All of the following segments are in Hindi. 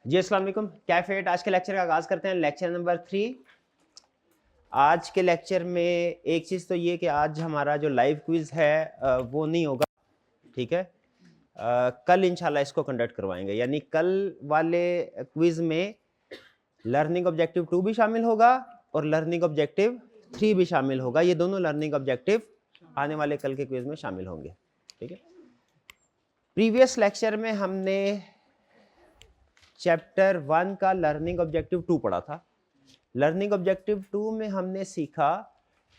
जी अस्सलाम वालेकुम। कैफेट आज के लेक्चर का आगाज़ करते हैं। Lecture number 3। आज के लेक्चर में एक चीज़ तो ये कि आज हमारा जो लाइव क्विज़ है वो नहीं होगा, ठीक है। कल इंशाल्लाह इसको कंडक्ट करवाएंगे, यानी कल वाले क्विज़ में लर्निंग ऑब्जेक्टिव 2 भी शामिल होगा और लर्निंग ऑब्जेक्टिव 3 भी शामिल होगा। ये दोनों लर्निंग ऑब्जेक्टिव आने वाले कल के क्विज़ में शामिल होंगे, ठीक है। प्रीवियस लेक्चर में हमने चैप्टर 1 का लर्निंग ऑब्जेक्टिव 2 पढ़ा था। लर्निंग ऑब्जेक्टिव 2 में हमने सीखा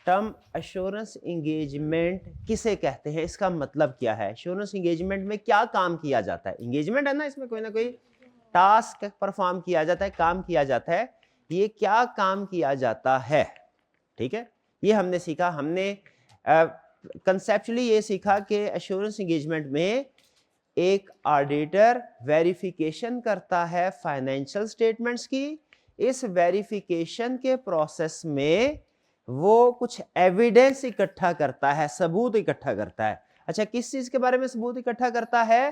टर्म एश्योरेंस इंगेजमेंट किसे कहते हैं, इसका मतलब क्या है, एश्योरेंस इंगेजमेंट में क्या काम किया जाता है। इंगेजमेंट है ना, इसमें कोई ना कोई टास्क परफॉर्म किया जाता है, काम किया जाता है। ये क्या काम किया जाता है, ठीक है, ये हमने सीखा। हमने कंसेप्चुअली ये सीखा कि एश्योरेंस इंगेजमेंट में एक ऑडिटर वेरिफिकेशन करता है फाइनेंशियल स्टेटमेंट्स की। इस वेरिफिकेशन के प्रोसेस में वो कुछ एविडेंस इकट्ठा करता है, सबूत इकट्ठा करता है। अच्छा, किस चीज के बारे में सबूत इकट्ठा करता है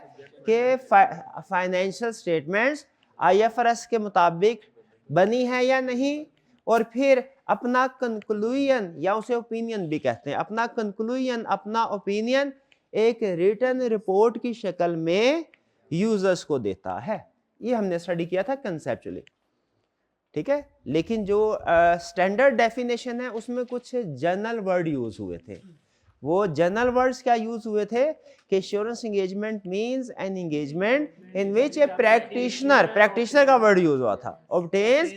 कि फाइनेंशियल स्टेटमेंट्स आईएफआरएस के मुताबिक बनी है या नहीं, और फिर अपना कंक्लूजन या उसे ओपिनियन भी कहते हैं, अपना कंक्लूजन, अपना ओपिनियन एक रिटन रिपोर्ट की शक्ल में यूजर्स को देता है। ये हमने स्टडी किया था कंसेप्चुअली, ठीक है। लेकिन जो स्टैंडर्ड डेफिनेशन है उसमें कुछ जनरल वर्ड यूज हुए थे। वो जनरल वर्ड्स क्या यूज हुए थे कि assurance engagement means an engagement in which A practitioner का वर्ड यूज हुआ था, obtains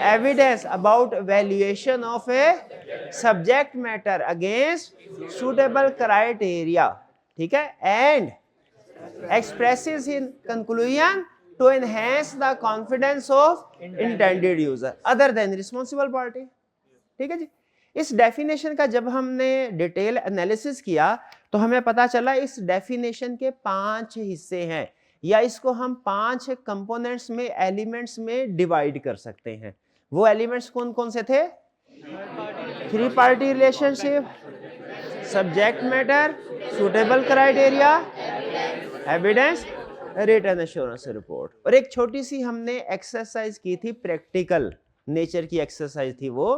evidence about valuation of a subject matter against suitable criteria, ठीक है, and expresses in conclusion to enhance the confidence of intended user other than responsible party, ठीक है जी। इस डेफिनेशन का जब हमने डिटेल एनालिसिस किया तो हमें पता चला इस डेफिनेशन के 5 हिस्से हैं, या इसको हम 5 कंपोनेंट्स में, एलिमेंट्स में डिवाइड कर सकते हैं। वो एलिमेंट्स कौन कौन से थे? 3 party relationship, subject matter, suitable criteria, evidence, written assurance report. और एक छोटी सी हमने एक्सरसाइज की थी, प्रैक्टिकल नेचर की एक्सरसाइज थी वो,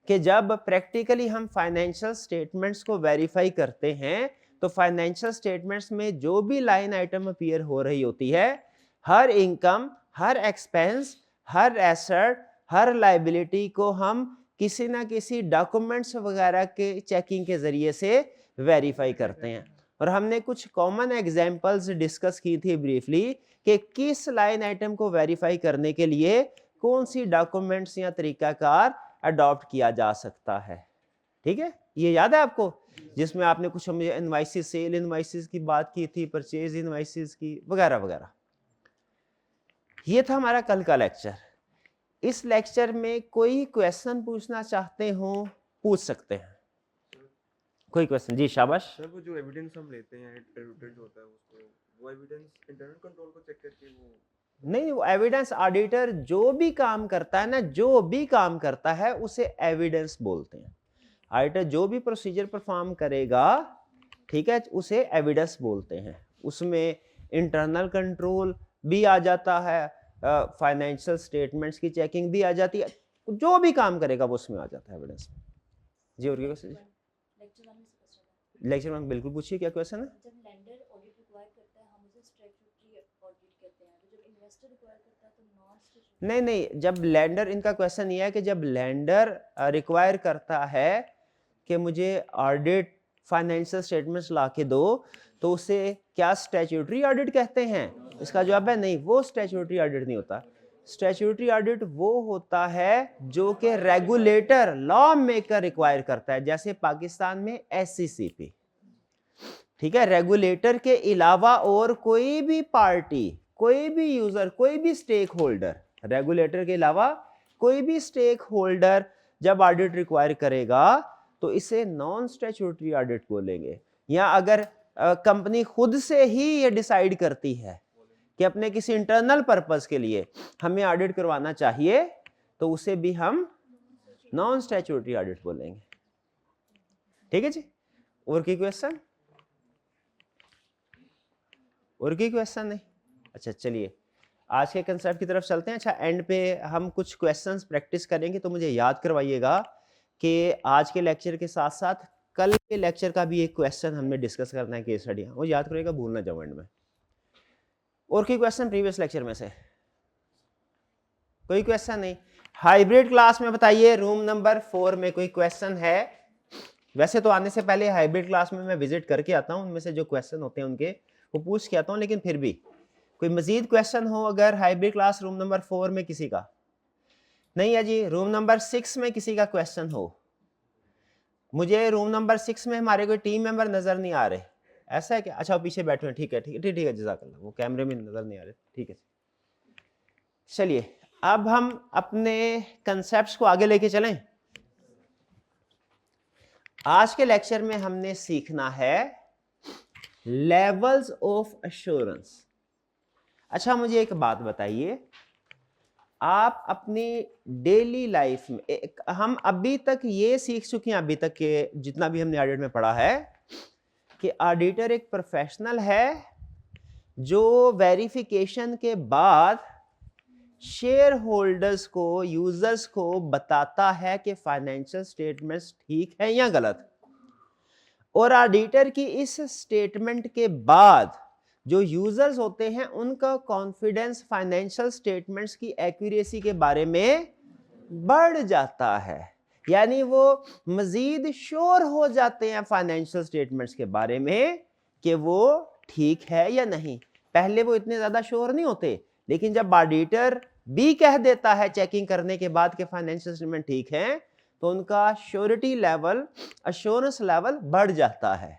कि जब प्रैक्टिकली हम फाइनेंशियल स्टेटमेंट्स को वेरीफाई करते हैं तो फाइनेंशियल स्टेटमेंट्स में जो भी लाइन आइटम अपीयर हो रही होती है, हर इनकम, हर एक्सपेंस, हर एसेट, हर लायबिलिटी को हम किसी ना किसी डॉक्यूमेंट्स वगैरह के चेकिंग के जरिए से वेरीफाई करते हैं। और हमने कुछ कॉमन एग्जांपल्स डिस्कस की थी ब्रीफली कि किस लाइन आइटम को वेरीफाई करने के लिए कौन सी डॉक्यूमेंट्स या तरीकाकार अडॉप्ट किया जा सकता है, ठीक है। ये याद है आपको, जिसमें आपने कुछ मुझे इनवाइसेस, सेल इनवाइसेस की बात की थी, परचेज इनवाइसेस की, वगैरह वगैरह। ये था हमारा कल का लेक्चर। इस लेक्चर में कोई क्वेश्चन पूछना चाहते हो पूछ सकते हैं। कोई क्वेश्चन? जी शाबाश। सर, वो जो एविडेंस हम लेते हैं ऑडिटेड होता है उसको, वो एविडेंस इंटरनल कंट्रोल को चेक करके वो नहीं, वो एविडेंस ऑडिटर जो भी काम करता है ना, जो भी काम करता है उसे एविडेंस बोलते हैं। ऑडिटर जो भी प्रोसीजर परफॉर्म करेगा, ठीक है, उसे एविडेंस बोलते हैं। उसमें इंटरनल कंट्रोल भी आ जाता है, फाइनेंशियल स्टेटमेंट्स की चेकिंग भी आ जाती है, जो भी काम करेगा वो उसमें आ जाता है एविडेंस में। जी और क्या क्वेश्चन? लेक्चर में बिल्कुल पूछिए, क्या क्वेश्चन है? जब लेंडर ऑडिट रिक्वायर करता है हम उसे स्टैट्यूटरी ऑडिट कहते हैं, तो जब इन्वेस्टर रिक्वायर करता है तो नॉन स्टैट्यूटरी। नहीं, जब लेंडर, इनका क्वेश्चन ये है कि जब लेंडर रिक्वायर करता है कि मुझे ऑडिट फाइनेंशियल स्टेटमेंट्स ला के दो, तो उसे क्या स्टैट्यूटरी ऑडिट कहते हैं? इसका जवाब है नहीं, वो स्टैट्यूटरी ऑडिट नहीं होता। स्टैट्यूटरी ऑडिट वो होता है जो कि रेगुलेटर, लॉ मेकर रिक्वायर करता है, जैसे पाकिस्तान में एससीसीपी, ठीक है। रेगुलेटर के अलावा और कोई भी पार्टी, कोई भी यूजर, कोई भी स्टेक होल्डर, रेगुलेटर के अलावा कोई भी स्टेक होल्डर जब ऑडिट रिक्वायर करेगा तो इसे नॉन स्टैट्यूटरी ऑडिट बोलेंगे। या अगर कंपनी खुद से ही ये डिसाइड करती है कि अपने किसी इंटरनल पर्पस के लिए हमें ऑडिट करवाना चाहिए, तो उसे भी हम नॉन स्टैट्यूटरी ऑडिट बोलेंगे, ठीक है जी। और की क्वेश्चन? और की क्वेश्चन नहीं? अच्छा चलिए, आज के कंसेप्ट की तरफ चलते हैं। अच्छा, एंड पे हम कुछ क्वेश्चंस प्रैक्टिस करेंगे, तो मुझे याद करवाइएगा कि आज के लेक्चर के साथ साथ कल के लेक्चर का भी एक क्वेश्चन हमने डिस्कस करना है, केस स्टडी, वो याद करिएगा, भूल ना जाओ एंड में। और कोई क्वेश्चन प्रीवियस लेक्चर में से? कोई क्वेश्चन नहीं। हाइब्रिड क्लास में बताइए, रूम नंबर 4 में कोई क्वेश्चन है? वैसे तो आने से पहले हाइब्रिड क्लास में मैं विजिट करके आता हूँ, उनमें से जो क्वेश्चन होते हैं उनके वो पूछ के आता हूँ, लेकिन फिर भी कोई मजीद क्वेश्चन हो अगर हाइब्रिड क्लास रूम नंबर 4 में किसी का? नहीं है जी। रूम नंबर 6 में किसी का क्वेश्चन हो? मुझे रूम नंबर 6 में हमारे कोई टीम मेंबर नजर नहीं आ रहे, ऐसा है क्या? अच्छा, वो पीछे बैठे हैं, ठीक है ठीक है ठीक है, जज़ाकल्लाह, वो कैमरे में नजर नहीं आ रहे, ठीक है। चलिए अब हम अपने कंसेप्ट्स को आगे लेके चलें। आज के लेक्चर में हमने सीखना है लेवल्स ऑफ एश्योरेंस। अच्छा, मुझे एक बात बताइए, आप अपनी डेली लाइफ में हम अभी तक ये सीख चुके हैं, अभी तक के जितना भी हमने ऑडिट में पढ़ा है, कि ऑडिटर एक प्रोफेशनल है जो वेरिफिकेशन के बाद शेयर होल्डर्स को, यूजर्स को बताता है कि फाइनेंशियल स्टेटमेंट्स ठीक है या गलत। और ऑडिटर की इस स्टेटमेंट के बाद जो यूजर्स होते हैं उनका कॉन्फिडेंस फाइनेंशियल स्टेटमेंट्स की एक्यूरेसी के बारे में बढ़ जाता है, यानी वो मजीद श्योर हो जाते हैं फाइनेंशियल स्टेटमेंट्स के बारे में कि वो ठीक है या नहीं। पहले वो इतने ज्यादा श्योर नहीं होते, लेकिन जब ऑडिटर भी कह देता है चेकिंग करने के बाद कि फाइनेंशियल स्टेटमेंट ठीक है, तो उनका श्योरिटी लेवल, अश्योरेंस लेवल बढ़ जाता है।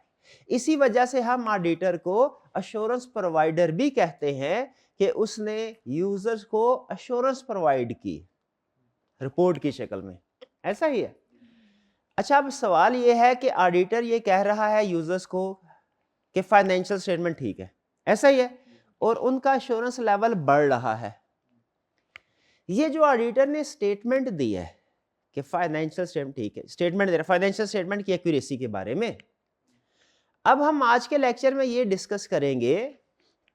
इसी वजह से हम ऑडिटर को अश्योरेंस प्रोवाइडर भी कहते हैं कि उसने यूजर्स को अश्योरेंस प्रोवाइड की रिपोर्ट की शक्ल में, ऐसा ही है। अच्छा, अब सवाल यह है कि ऑडिटर ये कह रहा है यूजर्स को कि फाइनेंशियल स्टेटमेंट ठीक है, ऐसा ही है, और उनका अश्योरेंस लेवल बढ़ रहा है। ये जो ऑडिटर ने स्टेटमेंट दी है कि फाइनेंशियल स्टेटमेंट ठीक है, स्टेटमेंट दे रहा है फाइनेंशियल स्टेटमेंट की एक्यूरेसी के बारे में, अब हम आज के लेक्चर में ये डिस्कस करेंगे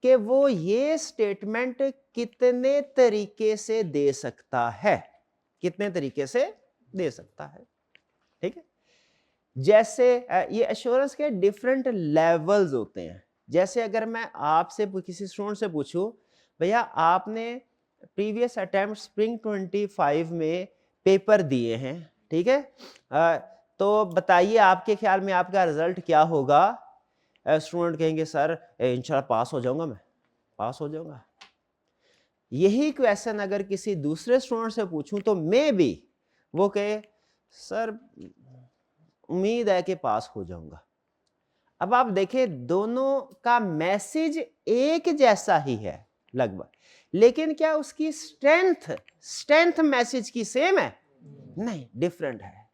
कि वो ये स्टेटमेंट कितने तरीके से दे सकता है, कितने तरीके से दे सकता है, ठीक है। जैसे ये एश्योरेंस के डिफरेंट लेवल्स होते हैं। जैसे अगर मैं आपसे किसी स्टूडेंट से पूछूं, भैया आपने प्रीवियस अटेम्प्ट स्प्रिंग 25 में पेपर दिए हैं, ठीक है, तो बताइए आपके ख्याल में आपका रिजल्ट क्या होगा? स्टूडेंट कहेंगे सर इंशाल्लाह पास हो जाऊंगा, मैं पास हो जाऊंगा। यही क्वेश्चन अगर किसी दूसरे स्टूडेंट से पूछूं तो मे बी वो कहे सर उम्मीद है कि पास हो जाऊंगा। अब आप देखें, दोनों का मैसेज एक जैसा ही है लगभग, लेकिन क्या उसकी स्ट्रेंथ मैसेज की सेम है? नहीं, डिफरेंट है।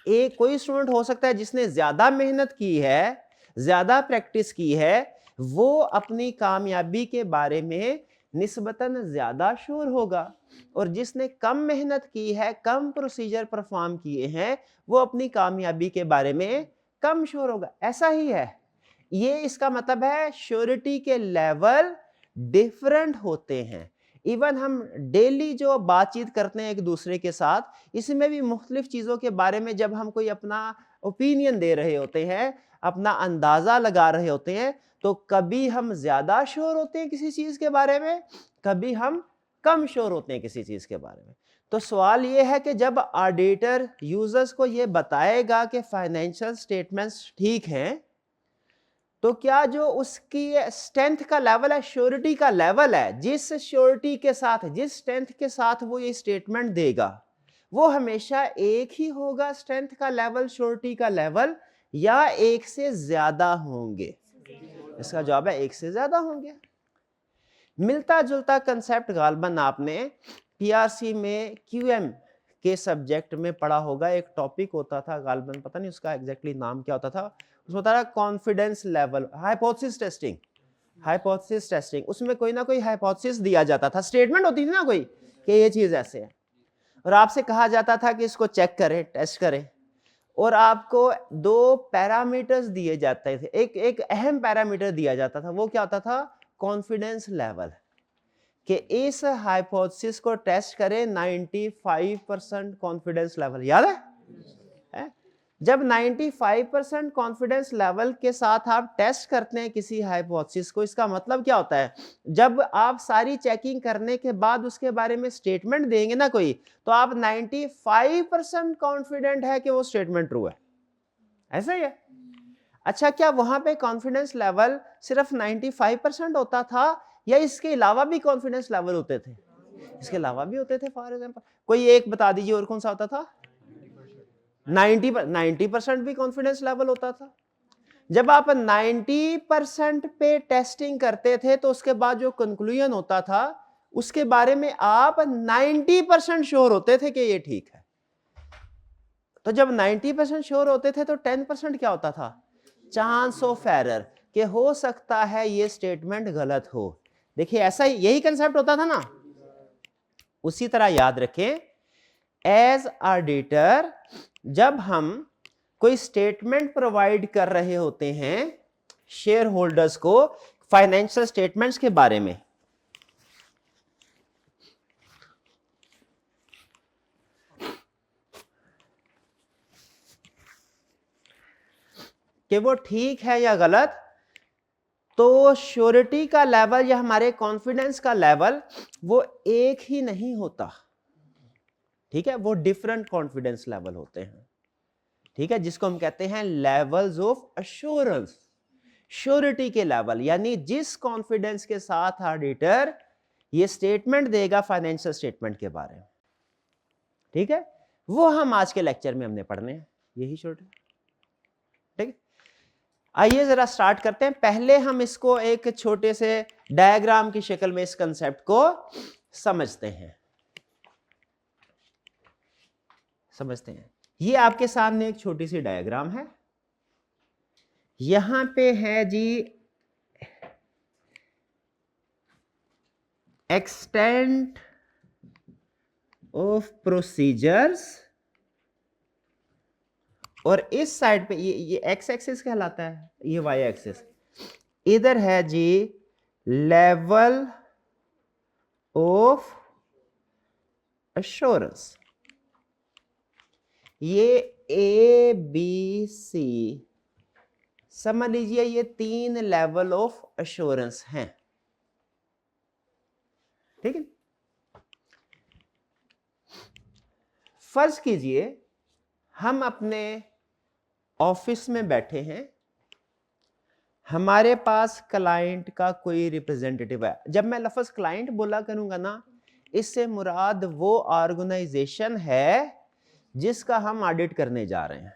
एक कोई स्टूडेंट हो सकता है जिसने ज्यादा मेहनत की है, ज्यादा प्रैक्टिस की है, वो अपनी कामयाबी के बारे में निस्बतन ज्यादा श्योर होगा, और जिसने कम मेहनत की है, कम प्रोसीजर परफॉर्म किए हैं, वो अपनी कामयाबी के बारे में कम श्योर होगा। ऐसा ही है, ये इसका मतलब है श्योरिटी के लेवल डिफरेंट होते हैं। इवन हम डेली जो बातचीत करते हैं एक दूसरे के साथ, इसमें भी मुख्तलिफ चीज़ों के बारे में जब हम कोई अपना ओपिनियन दे रहे होते हैं, अपना अंदाज़ा लगा रहे होते हैं, तो कभी हम ज़्यादा श्योर होते हैं किसी चीज़ के बारे में, कभी हम कम श्योर होते हैं किसी चीज़ के बारे में। तो सवाल ये है कि जब ऑडिटर यूजर्स को ये बताएगा कि फाइनेंशियल स्टेटमेंट्स ठीक हैं, तो क्या जो उसकी स्ट्रेंथ का लेवल है, श्योरिटी का लेवल है, जिस श्योरिटी के साथ, जिस स्ट्रेंथ के साथ वो ये स्टेटमेंट देगा, वो हमेशा एक ही होगा स्ट्रेंथ का लेवल, श्योरिटी का लेवल, या एक से ज्यादा होंगे? इसका जवाब है एक से ज्यादा होंगे। मिलता जुलता कंसेप्ट गालबन आपने पीआरसी में क्यूएम के सब्जेक्ट में पढ़ा होगा। एक टॉपिक होता था गालबन, पता नहीं उसका एग्जैक्टली नाम क्या होता था, उसमें होता था confidence level, hypothesis testing, hypothesis testing. उसमें कोई ना कोई हाइपोथेसिस दिया जाता था, स्टेटमेंट होती थी ना कोई कि ये चीज ऐसे है, और आपसे कहा जाता था कि इसको चेक करें, टेस्ट करें, और आपको दो पैरामीटर्स दिए जाते थे। एक अहम पैरामीटर दिया जाता था, वो क्या होता था? कॉन्फिडेंस लेवल, कि इस हाइपोथेसिस को टेस्ट करें 95% कॉन्फिडेंस लेवल, याद है? जब 95% कॉन्फिडेंस लेवल के साथ आप टेस्ट करते हैं किसी हाइपोथेसिस को, इसका मतलब क्या होता है? जब आप सारी चेकिंग करने के बाद उसके बारे में स्टेटमेंट देंगे ना कोई, तो आप 95% कॉन्फिडेंट है कि वो स्टेटमेंट ट्रू है। ऐसा ही है। अच्छा, क्या वहां पे कॉन्फिडेंस लेवल सिर्फ 95% होता था या इसके अलावा भी कॉन्फिडेंस लेवल होते थे? इसके अलावा भी होते थे। फॉर एग्जांपल कोई एक बता दीजिए और कौन सा होता था? 90% भी कॉन्फिडेंस लेवल होता था। जब आप 90% पे टेस्टिंग करते थे तो उसके बाद जो कंक्लूजन होता था उसके बारे में आप 90% श्योर होते थे कि ये ठीक है। तो जब 90% श्योर होते थे तो 10% क्या होता था? चांस ऑफ एरर, कि हो सकता है ये स्टेटमेंट गलत हो। देखिए ऐसा यही कंसेप्ट होता था ना। उसी तरह याद रखें, एज ऑडिटर जब हम कोई स्टेटमेंट प्रोवाइड कर रहे होते हैं शेयर होल्डर्स को फाइनेंशियल स्टेटमेंट्स के बारे में, कि वो ठीक है या गलत, तो श्योरिटी का लेवल या हमारे कॉन्फिडेंस का लेवल वो एक ही नहीं होता। ठीक है, वो डिफरेंट कॉन्फिडेंस लेवल होते हैं। ठीक है, जिसको हम कहते हैं लेवल्स ऑफ अश्योरेंस। श्योरिटी के लेवल यानी जिस कॉन्फिडेंस के साथ ऑडिटर ये स्टेटमेंट देगा फाइनेंशियल स्टेटमेंट के बारे में, ठीक है, वो हम आज के लेक्चर में हमने पढ़ने हैं, यही श्योरिटी। ठीक है, आइए जरा स्टार्ट करते हैं। पहले हम इसको एक छोटे से डायग्राम की शक्ल में इस कंसेप्ट को समझते हैं। ये आपके सामने एक छोटी सी डायग्राम है। यहां पे है जी एक्सटेंट ऑफ प्रोसीजर्स, और इस साइड पे ये एक्स एक्सिस कहलाता है, ये वाई एक्सिस। इधर है जी लेवल ऑफ एश्योरेंस। ये ए बी सी समझ लीजिए, ये 3 लेवल ऑफ एश्योरेंस हैं। ठीक है, फर्ज कीजिए हम अपने ऑफिस में बैठे हैं, हमारे पास क्लाइंट का कोई रिप्रेजेंटेटिव है। जब मैं लफ्ज क्लाइंट बोला करूंगा ना, इससे मुराद वो ऑर्गेनाइजेशन है जिसका हम ऑडिट करने जा रहे हैं।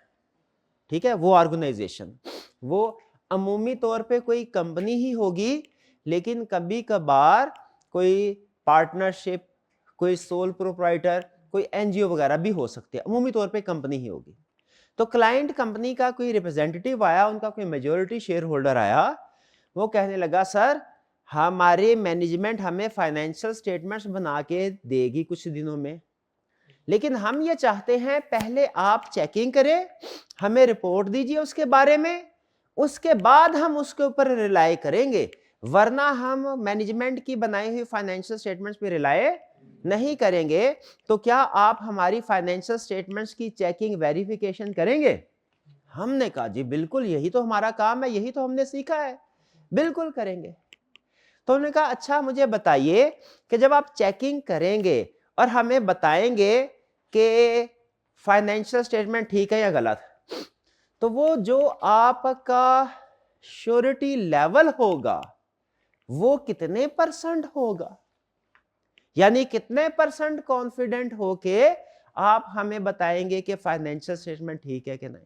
ठीक है, वो ऑर्गेनाइजेशन, वो अमूमी तौर पे कोई कंपनी ही होगी, लेकिन कभी कभार कोई पार्टनरशिप, कोई सोल प्रोप्राइटर, कोई एनजीओ वगैरह भी हो सकती है, अमूमी तौर पे कंपनी ही होगी। तो क्लाइंट कंपनी का कोई रिप्रेजेंटेटिव आया, उनका कोई मेजॉरिटी शेयर होल्डर आया, वो कहने लगा सर हमारे मैनेजमेंट हमें फाइनेंशियल स्टेटमेंट्स बना के देगी कुछ दिनों में, लेकिन हम ये चाहते हैं पहले आप चेकिंग करें, हमें रिपोर्ट दीजिए उसके बारे में, उसके बाद हम उसके ऊपर रिलाय करेंगे, वरना हम मैनेजमेंट की बनाई हुई फाइनेंशियल स्टेटमेंट्स पे रिलाय नहीं करेंगे। तो क्या आप हमारी फाइनेंशियल स्टेटमेंट्स की चेकिंग वेरिफिकेशन करेंगे? हमने कहा जी बिल्कुल, यही तो हमारा काम है, यही तो हमने सीखा है, बिल्कुल करेंगे। तो उन्होंने कहा अच्छा मुझे बताइए कि जब आप चेकिंग करेंगे और हमें बताएंगे कि फाइनेंशियल स्टेटमेंट ठीक है या गलत, तो वो जो आपका श्योरिटी लेवल होगा वो कितने % होगा, यानी कितने % कॉन्फिडेंट होके आप हमें बताएंगे कि फाइनेंशियल स्टेटमेंट ठीक है कि नहीं।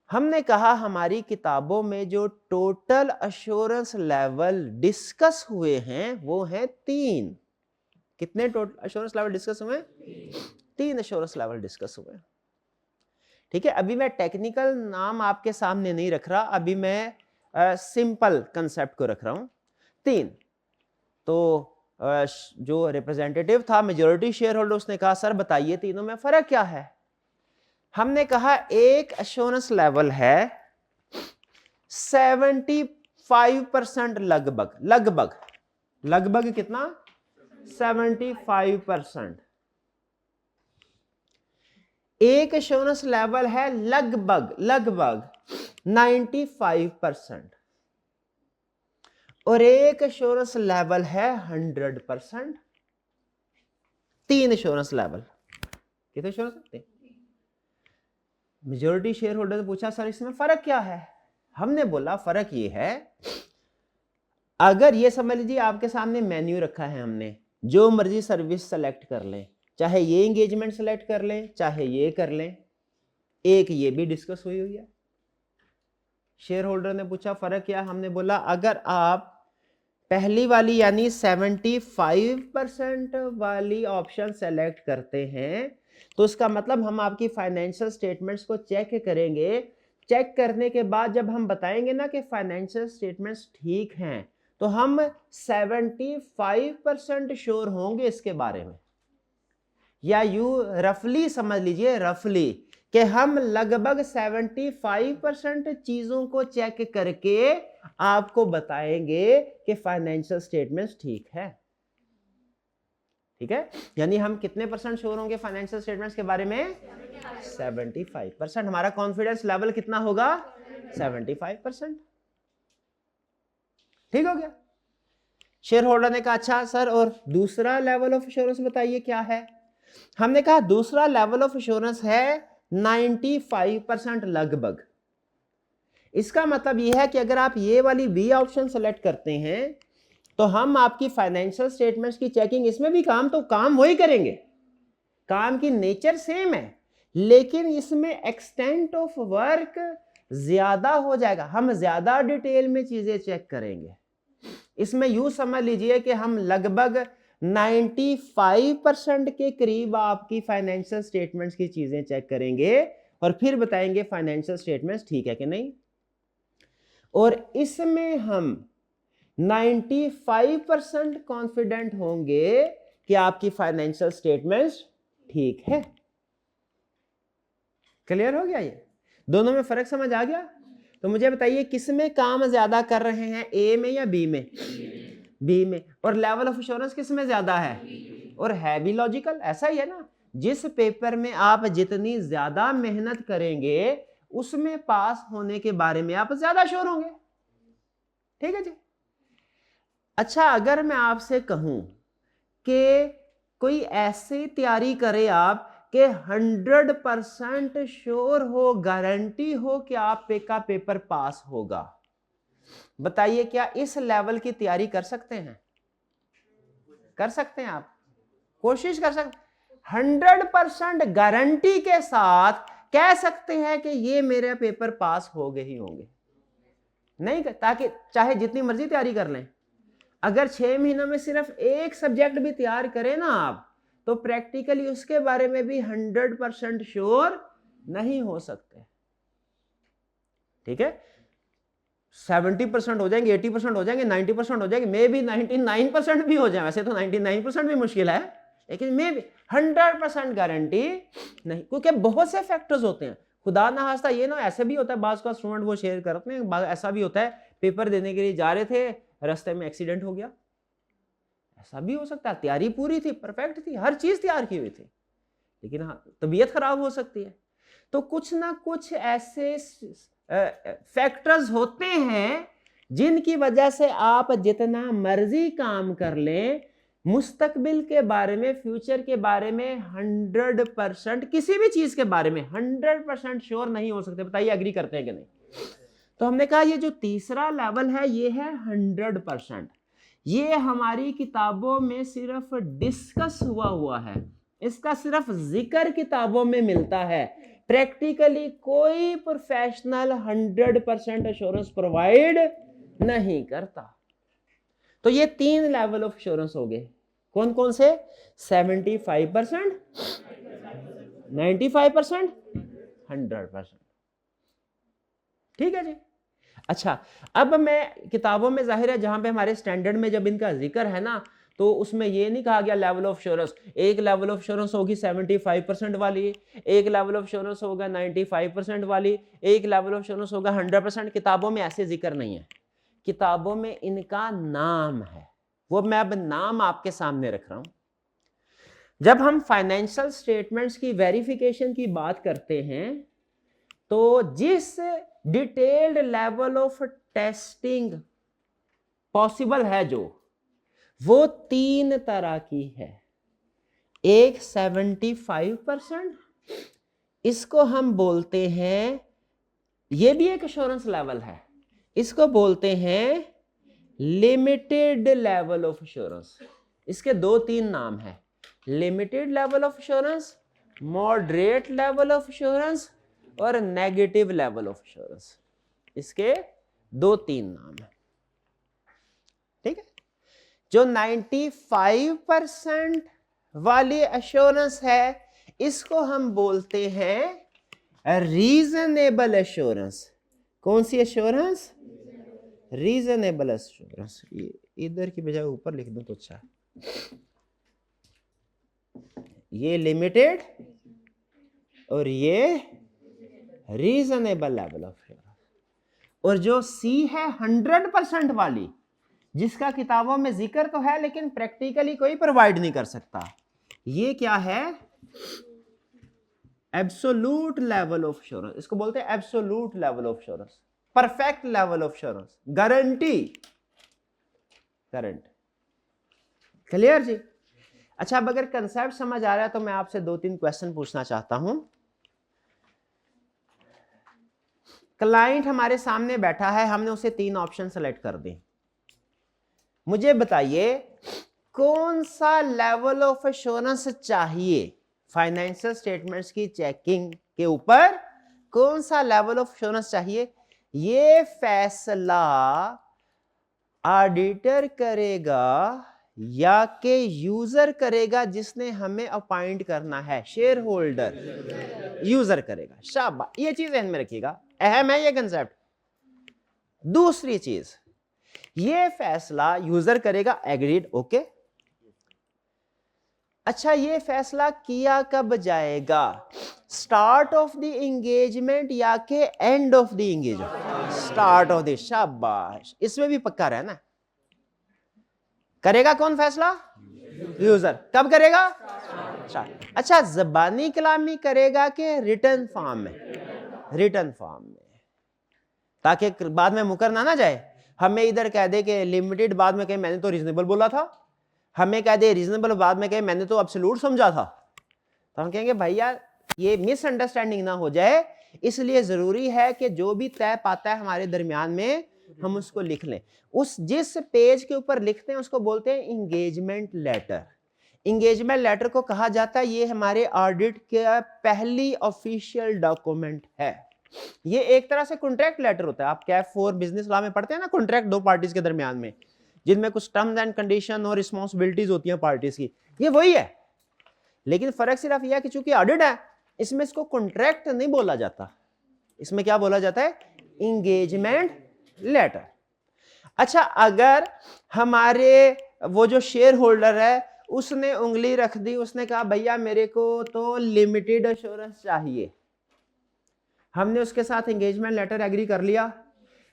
हमने कहा हमारी किताबों में जो टोटल अश्योरेंस लेवल डिस्कस हुए हैं वो हैं 3। कितने टोटल अश्योरेंस लेवल डिस्कस हुए? 3 अश्योरेंस लेवल डिस्कस हुए। ठीक है, अभी मैं टेक्निकल नाम आपके सामने नहीं रख रहा, अभी मैं सिंपल कंसेप्ट को रख रहा हूं। 3 तो जो रिप्रेजेंटेटिव था मेजॉरिटी शेयर होल्डर, उसने कहा सर बताइए तीनों में फर्क क्या है। हमने कहा एक एश्योरेंस लेवल है 75% लगभग लगभग कितना 75%। एक एश्योरेंस लेवल है लगभग 95% और एक एश्योरेंस लेवल है 100%। 3 एश्योरेंस लेवल। कितने एश्योरेंस? मेजॉरिटी शेयर होल्डर ने पूछा सर इसमें फर्क क्या है? हमने बोला फर्क ये है, अगर ये समझ लीजिए आपके सामने मेन्यू रखा है, हमने जो मर्जी सर्विस सेलेक्ट कर लें, चाहे ये एंगेजमेंट सेलेक्ट कर लें, चाहे ये कर लें, एक ये भी डिस्कस हुई है। शेयर होल्डर ने पूछा फर्क क्या? हमने बोला अगर आप पहली वाली यानी 75% वाली ऑप्शन सेलेक्ट करते हैं तो उसका मतलब हम आपकी फाइनेंशियल स्टेटमेंट्स को चेक करेंगे। चेक करने के बाद जब हम बताएंगे ना कि फाइनेंशियल स्टेटमेंट्स ठीक हैं तो हम 75% श्योर होंगे इसके बारे में, या यू रफली समझ लीजिए, रफली कि हम लगभग 75% चीजों को चेक करके आपको बताएंगे कि फाइनेंशियल स्टेटमेंट्स ठीक है। ठीक है, यानी हम कितने परसेंट श्योर होंगे फाइनेंशियल स्टेटमेंट्स के बारे में? 75%। हमारा कॉन्फिडेंस लेवल कितना होगा? 75%। ठीक हो गया। शेयर होल्डर ने कहा अच्छा सर और दूसरा लेवल ऑफ एश्योरेंस बताइए क्या है? हमने कहा दूसरा लेवल ऑफ एश्योरेंस है 95% लगभग। इसका मतलब यह है कि अगर आप ये वाली बी ऑप्शन सेलेक्ट करते हैं तो हम आपकी फाइनेंशियल स्टेटमेंट्स की चेकिंग, इसमें भी काम वही करेंगे, काम की नेचर सेम है, लेकिन इसमें एक्सटेंट ऑफ वर्क ज्यादा हो जाएगा, हम ज्यादा डिटेल में चीजें चेक करेंगे। इसमें यूं समझ लीजिए कि हम लगभग 95% के करीब आपकी फाइनेंशियल स्टेटमेंट्स की चीजें चेक करेंगे और फिर बताएंगे फाइनेंशियल स्टेटमेंट्स ठीक है कि नहीं। और इसमें हम 95% कॉन्फिडेंट होंगे कि आपकी फाइनेंशियल स्टेटमेंट्स ठीक है। क्लियर हो गया? ये दोनों में फर्क समझ आ गया? तो मुझे बताइए किसमें काम ज्यादा कर रहे हैं, ए में या बी में? बी में। और लेवल ऑफ एश्योरेंस किसमें ज्यादा है? और है भी लॉजिकल, ऐसा ही है ना, जिस पेपर में आप जितनी ज्यादा मेहनत करेंगे उसमें पास होने के बारे में आप ज्यादा श्योर होंगे। ठीक है जी। अच्छा, अगर मैं आपसे कहूं कि कोई ऐसी तैयारी करे आप कि 100% श्योर हो, गारंटी हो कि आप का पेपर पास होगा, बताइए क्या इस लेवल की तैयारी कर सकते हैं? कर सकते हैं आप? कोशिश कर सकते? 100% गारंटी के साथ कह सकते हैं कि ये मेरे पेपर पास हो गए ही होंगे? नहीं, ताकि चाहे जितनी मर्जी तैयारी कर लें, अगर 6 महीनों में सिर्फ एक सब्जेक्ट भी तैयार करें ना आप, तो प्रैक्टिकली उसके बारे में भी 100% श्योर नहीं हो सकते। ठीक है, 70% हो जाएंगे, 80% हो जाएंगे, 90% हो जाएंगे, मे भी 99% भी हो जाए। वैसे तो 99% भी मुश्किल है, लेकिन मे भी 100% गारंटी नहीं, क्योंकि बहुत से फैक्टर्स होते हैं। खुदा ना खास्ता ये ना, ऐसे भी होता है बाज़ का स्टूडेंट वो शेयर करते हैं, ऐसा भी होता है पेपर देने के लिए जा रहे थे, रास्ते में एक्सीडेंट हो गया, ऐसा भी हो सकता है। तैयारी पूरी थी, परफेक्ट थी, हर चीज तैयार की हुई थी, लेकिन हाँ तबीयत खराब हो सकती है। तो कुछ ना कुछ ऐसे फैक्टर्स होते हैं जिनकी वजह से आप जितना मर्जी काम कर लें, मुस्तकबिल के बारे में, फ्यूचर के बारे में 100%, किसी भी चीज के बारे में 100% श्योर नहीं हो सकते। बताइए एग्री करते हैं कि नहीं? तो हमने कहा ये जो तीसरा लेवल है ये है 100%। ये हमारी किताबों में सिर्फ डिस्कस हुआ है, इसका सिर्फ जिक्र किताबों में मिलता है। प्रैक्टिकली कोई प्रोफेशनल 100% एश्योरेंस प्रोवाइड नहीं करता। तो ये 3 लेवल ऑफ एश्योरेंस हो गए। कौन कौन से? 75%, 95%, 100%। ठीक है जी। अच्छा, अब मैं किताबों में जाहिर है जहां पे हमारे स्टैंडर्ड में जब इनका जिक्र है ना, तो उसमें ये नहीं कहा गया लेवल ऑफ एश्योरेंस, एक लेवल ऑफ एश्योरेंस होगी 75% वाली, एक लेवल ऑफ एश्योरेंस होगा 95% वाली, एक लेवल ऑफ एश्योरेंस होगा 100%। किताबों में ऐसे जिक्र नहीं है, किताबों में इनका नाम है। वो मैं अब नाम आपके सामने रख रहा हूं। जब हम फाइनेंशियल स्टेटमेंट्स की वेरिफिकेशन की बात करते हैं तो जिस detailed level of testing possible है जो, वो 3 तरह की है। एक 75%, इसको हम बोलते हैं, ये भी एक एश्योरेंस लेवल है, इसको बोलते हैं लिमिटेड लेवल ऑफ एश्योरेंस। इसके 2-3 नाम है, limited level of assurance, moderate level of assurance और नेगेटिव लेवल ऑफ एश्योरेंस। इसके 2-3 नाम है, ठीक है। जो 95% वाली एश्योरेंस है, इसको हम बोलते हैं रीजनेबल एश्योरेंस। कौन सी एश्योरेंस? Reasonable assurance. इधर की बजाय ऊपर लिख दूं तो अच्छा है। ये लिमिटेड और ये रीजनेबल लेवल ऑफ एश्योरेंस। और जो सी है 100% वाली, जिसका किताबों में जिक्र तो है लेकिन प्रैक्टिकली कोई प्रोवाइड नहीं कर सकता, ये क्या है? Absolute level of assurance. इसको बोलते हैं absolute level of assurance, perfect level of assurance, guarantee, guarantee. Clear जी? अच्छा, अब अगर कंसेप्ट समझ आ रहा है तो मैं आपसे 2-3 क्वेश्चन पूछना चाहता हूं। क्लाइंट हमारे सामने बैठा है, हमने उसे 3 ऑप्शन सेलेक्ट कर दी। मुझे बताइए कौन सा लेवल ऑफ एश्योरेंस चाहिए फाइनेंशियल स्टेटमेंट्स की चेकिंग के ऊपर? कौन सा लेवल ऑफ एश्योरेंस चाहिए? ये फैसला ऑडिटर करेगा या के यूजर करेगा जिसने हमें अपॉइंट करना है? शेयर होल्डर, यूजर करेगा। शाबाश, ये चीज ध्यान में रखिएगा, अहम है ये कंसेप्ट। दूसरी चीज, ये फैसला यूजर करेगा, एग्रीड, ओके। अच्छा, ये फैसला किया कब जाएगा? स्टार्ट ऑफ द एंगेजमेंट या के end of the engagement? Start of the. शाबाश, इसमें भी पक्का रहना। करेगा कौन फैसला? यूजर। कब करेगा? अच्छा, ज़बानी कलामी करेगा कि रिटर्न फॉर्म में? रिटर्न फॉर्म में, ताकि बाद में मुकर ना जाए। हमें इधर कह दे कि लिमिटेड, बाद में कहे मैंने तो रीजनेबल बोला था, हमें कह दे रीजनेबल, बाद में कहे मैंने तो एब्सोल्यूट समझा था, तो हम कहेंगे भाई यार ये मिसअंडरस्टैंडिंग ना हो जाए, इसलिए जरूरी है कि जो भी तय पाता है हमारे दरमियान में हम उसको लिख लें। उस जिस पेज के ऊपर लिखते हैं उसको बोलते हैं इंगेजमेंट लेटर। इंगेजमेंट लेटर को कहा जाता है, ये हमारे ऑडिट का पहली ऑफिशियल डॉक्यूमेंट है। ये एक तरह से कॉन्ट्रैक्ट लेटर होता है। आप कैफ 4 बिजनेस लॉ में पढ़ते हैं ना, कॉन्ट्रैक्ट 2 पार्टीज के दरमियान में, जिनमें कुछ टर्म्स एंड कंडीशन और रिस्पॉन्सिबिलिटीज होती हैं पार्टीज की, ये वही है। लेकिन फर्क सिर्फ यह है कि चूंकि ऑडिट है, इसमें इसको कॉन्ट्रैक्ट नहीं बोला जाता, इसमें क्या बोला जाता है? Engagement letter. अच्छा, अगर हमारे वो जो शेयर होल्डर है उसने उंगली रख दी, उसने कहा भैया मेरे को तो लिमिटेड एश्योरेंस चाहिए, हमने उसके साथ एंगेजमेंट लेटर एग्री कर लिया,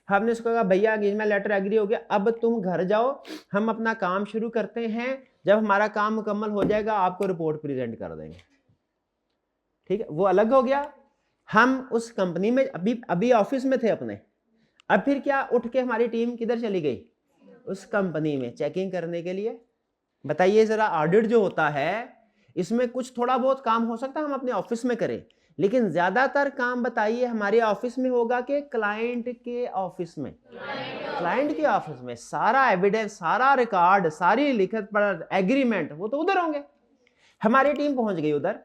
हमने उसको कहा भैया एंगेजमेंट लेटर एग्री हो गया, अब तुम घर जाओ, हम अपना काम शुरू करते हैं, जब हमारा काम मुकम्मल हो जाएगा आपको रिपोर्ट प्रेजेंट कर देंगे। ठीक है, वो अलग हो गया। हम उस कंपनी में अभी ऑफिस में थे अपने, अब फिर क्या उठ के हमारी टीम किधर चली गई? उस कंपनी में चेकिंग करने के लिए। बताइए जरा, ऑडिट जो होता है इसमें कुछ थोड़ा बहुत काम हो सकता है हम अपने ऑफिस में करें, लेकिन ज्यादातर काम बताइए हमारे ऑफिस में होगा कि क्लाइंट के ऑफिस में? क्लाइंट के ऑफिस में सारा एविडेंस, सारा रिकॉर्ड, सारी लिखत पढ़त, एग्रीमेंट, वो तो उधर होंगे। हमारी टीम पहुंच गई उधर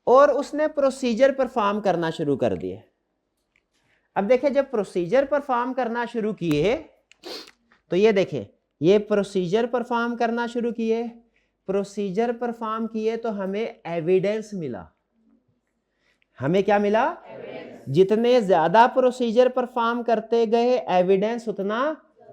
और उसने प्रोसीजर परफॉर्म करना शुरू कर दिए। अब देखिए, जब प्रोसीजर परफॉर्म करना शुरू किए तो ये देखिए, ये प्रोसीजर परफॉर्म करना शुरू किए, प्रोसीजर परफॉर्म किए तो हमें एविडेंस मिला। हमें क्या मिला? जितने ज्यादा प्रोसीजर परफॉर्म करते गए एविडेंस उतना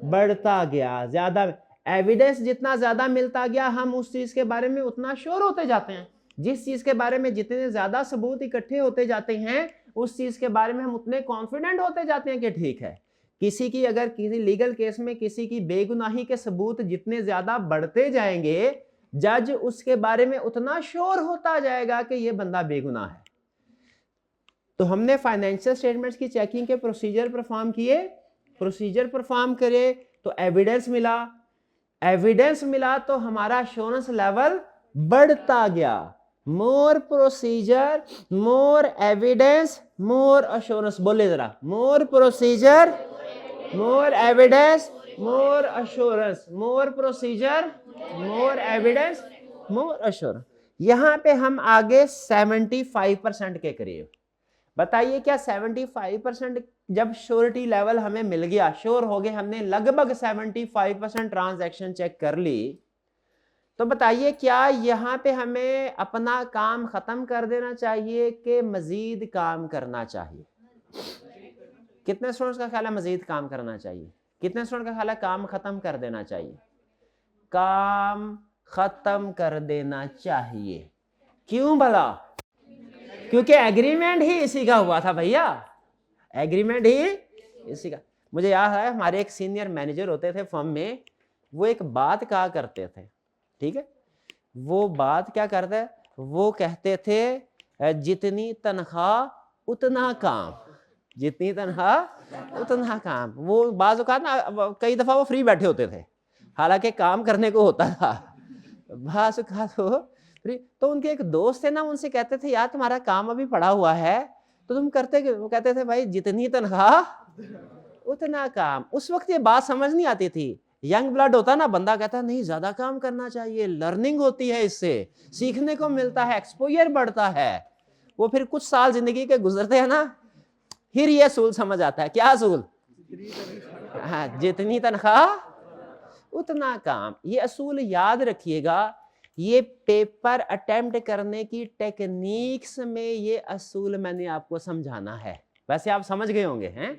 बढ़ता गया। ज्यादा एविडेंस जितना ज्यादा मिलता गया, हम उस चीज के बारे में उतना श्योर होते जाते हैं। जिस चीज के बारे में जितने ज्यादा सबूत इकट्ठे होते जाते हैं, उस चीज के बारे में हम उतने कॉन्फिडेंट होते जाते हैं कि ठीक है। किसी की अगर किसी लीगल केस में किसी की बेगुनाही के सबूत जितने ज्यादा बढ़ते जाएंगे, जज उसके बारे में उतना श्योर होता जाएगा कि ये बंदा बेगुनाह है। तो हमने फाइनेंशियल स्टेटमेंट्स की चेकिंग के प्रोसीजर परफॉर्म किए, प्रोसीजर परफॉर्म करे तो एविडेंस मिला तो हमारा एश्योरेंस लेवल बढ़ता गया। मोर प्रोसीजर, मोर एविडेंस, मोर एश्योरेंस। बोले जरा, मोर प्रोसीजर, मोर एविडेंस, मोर एश्योरेंस, मोर प्रोसीजर, मोर एविडेंस, मोर एश्योरेंस। यहां पे हम आगे 75% के करीब। बताइए क्या 75% जब श्योरिटी लेवल हमें मिल गया, श्योर हो गए, हमने लगभग 75% ट्रांजैक्शन चेक कर ली, तो बताइए क्या यहां पे हमें अपना काम खत्म कर देना चाहिए कि मजीद काम करना चाहिए? कितने स्टूडेंट्स का ख्याल है मजीद काम करना चाहिए? कितने स्टूडेंट का ख्याल है काम खत्म कर देना चाहिए? काम खत्म कर देना चाहिए। क्यों भला? क्योंकि एग्रीमेंट ही इसी का हुआ था भैया, एग्रीमेंट ही इसी का। मुझे याद है हमारे एक सीनियर मैनेजर होते थे फर्म में, वो एक बात कहा करते थे, ठीक है, वो बात क्या करते, वो कहते थे जितनी तनख्वाह उतना काम, जितनी तनख्वाह उतना काम। वो बाज़ औक़ात ना कई दफ़ा वो फ्री बैठे होते थे, हालांकि काम करने को होता था, बाज़ औक़ात वो फ्री। तो उनके एक दोस्त थे ना, उनसे कहते थे यार तुम्हारा काम अभी पड़ा हुआ है तो तुम करते क्यों? वो कहते थे भाई जितनी तनख्वाह उतना काम। उस वक्त ये बात समझ नहीं आती थी। यंग ब्लड होता ना, बंदा कहता नहीं ज्यादा काम करना चाहिए, लर्निंग होती है, इससे सीखने को मिलता है, एक्सपोजर बढ़ता है। वो फिर कुछ साल जिंदगी के गुजरते हैं ना, फिर ये असूल समझ आता है। क्या असूल? हाँ, जितनी तनख्वाह उतना काम। ये असूल याद रखिएगा। ये पेपर अटेम्प्ट करने की टेक्निक्स में ये असूल मैंने आपको समझाना है। वैसे आप समझ गए होंगे हैं,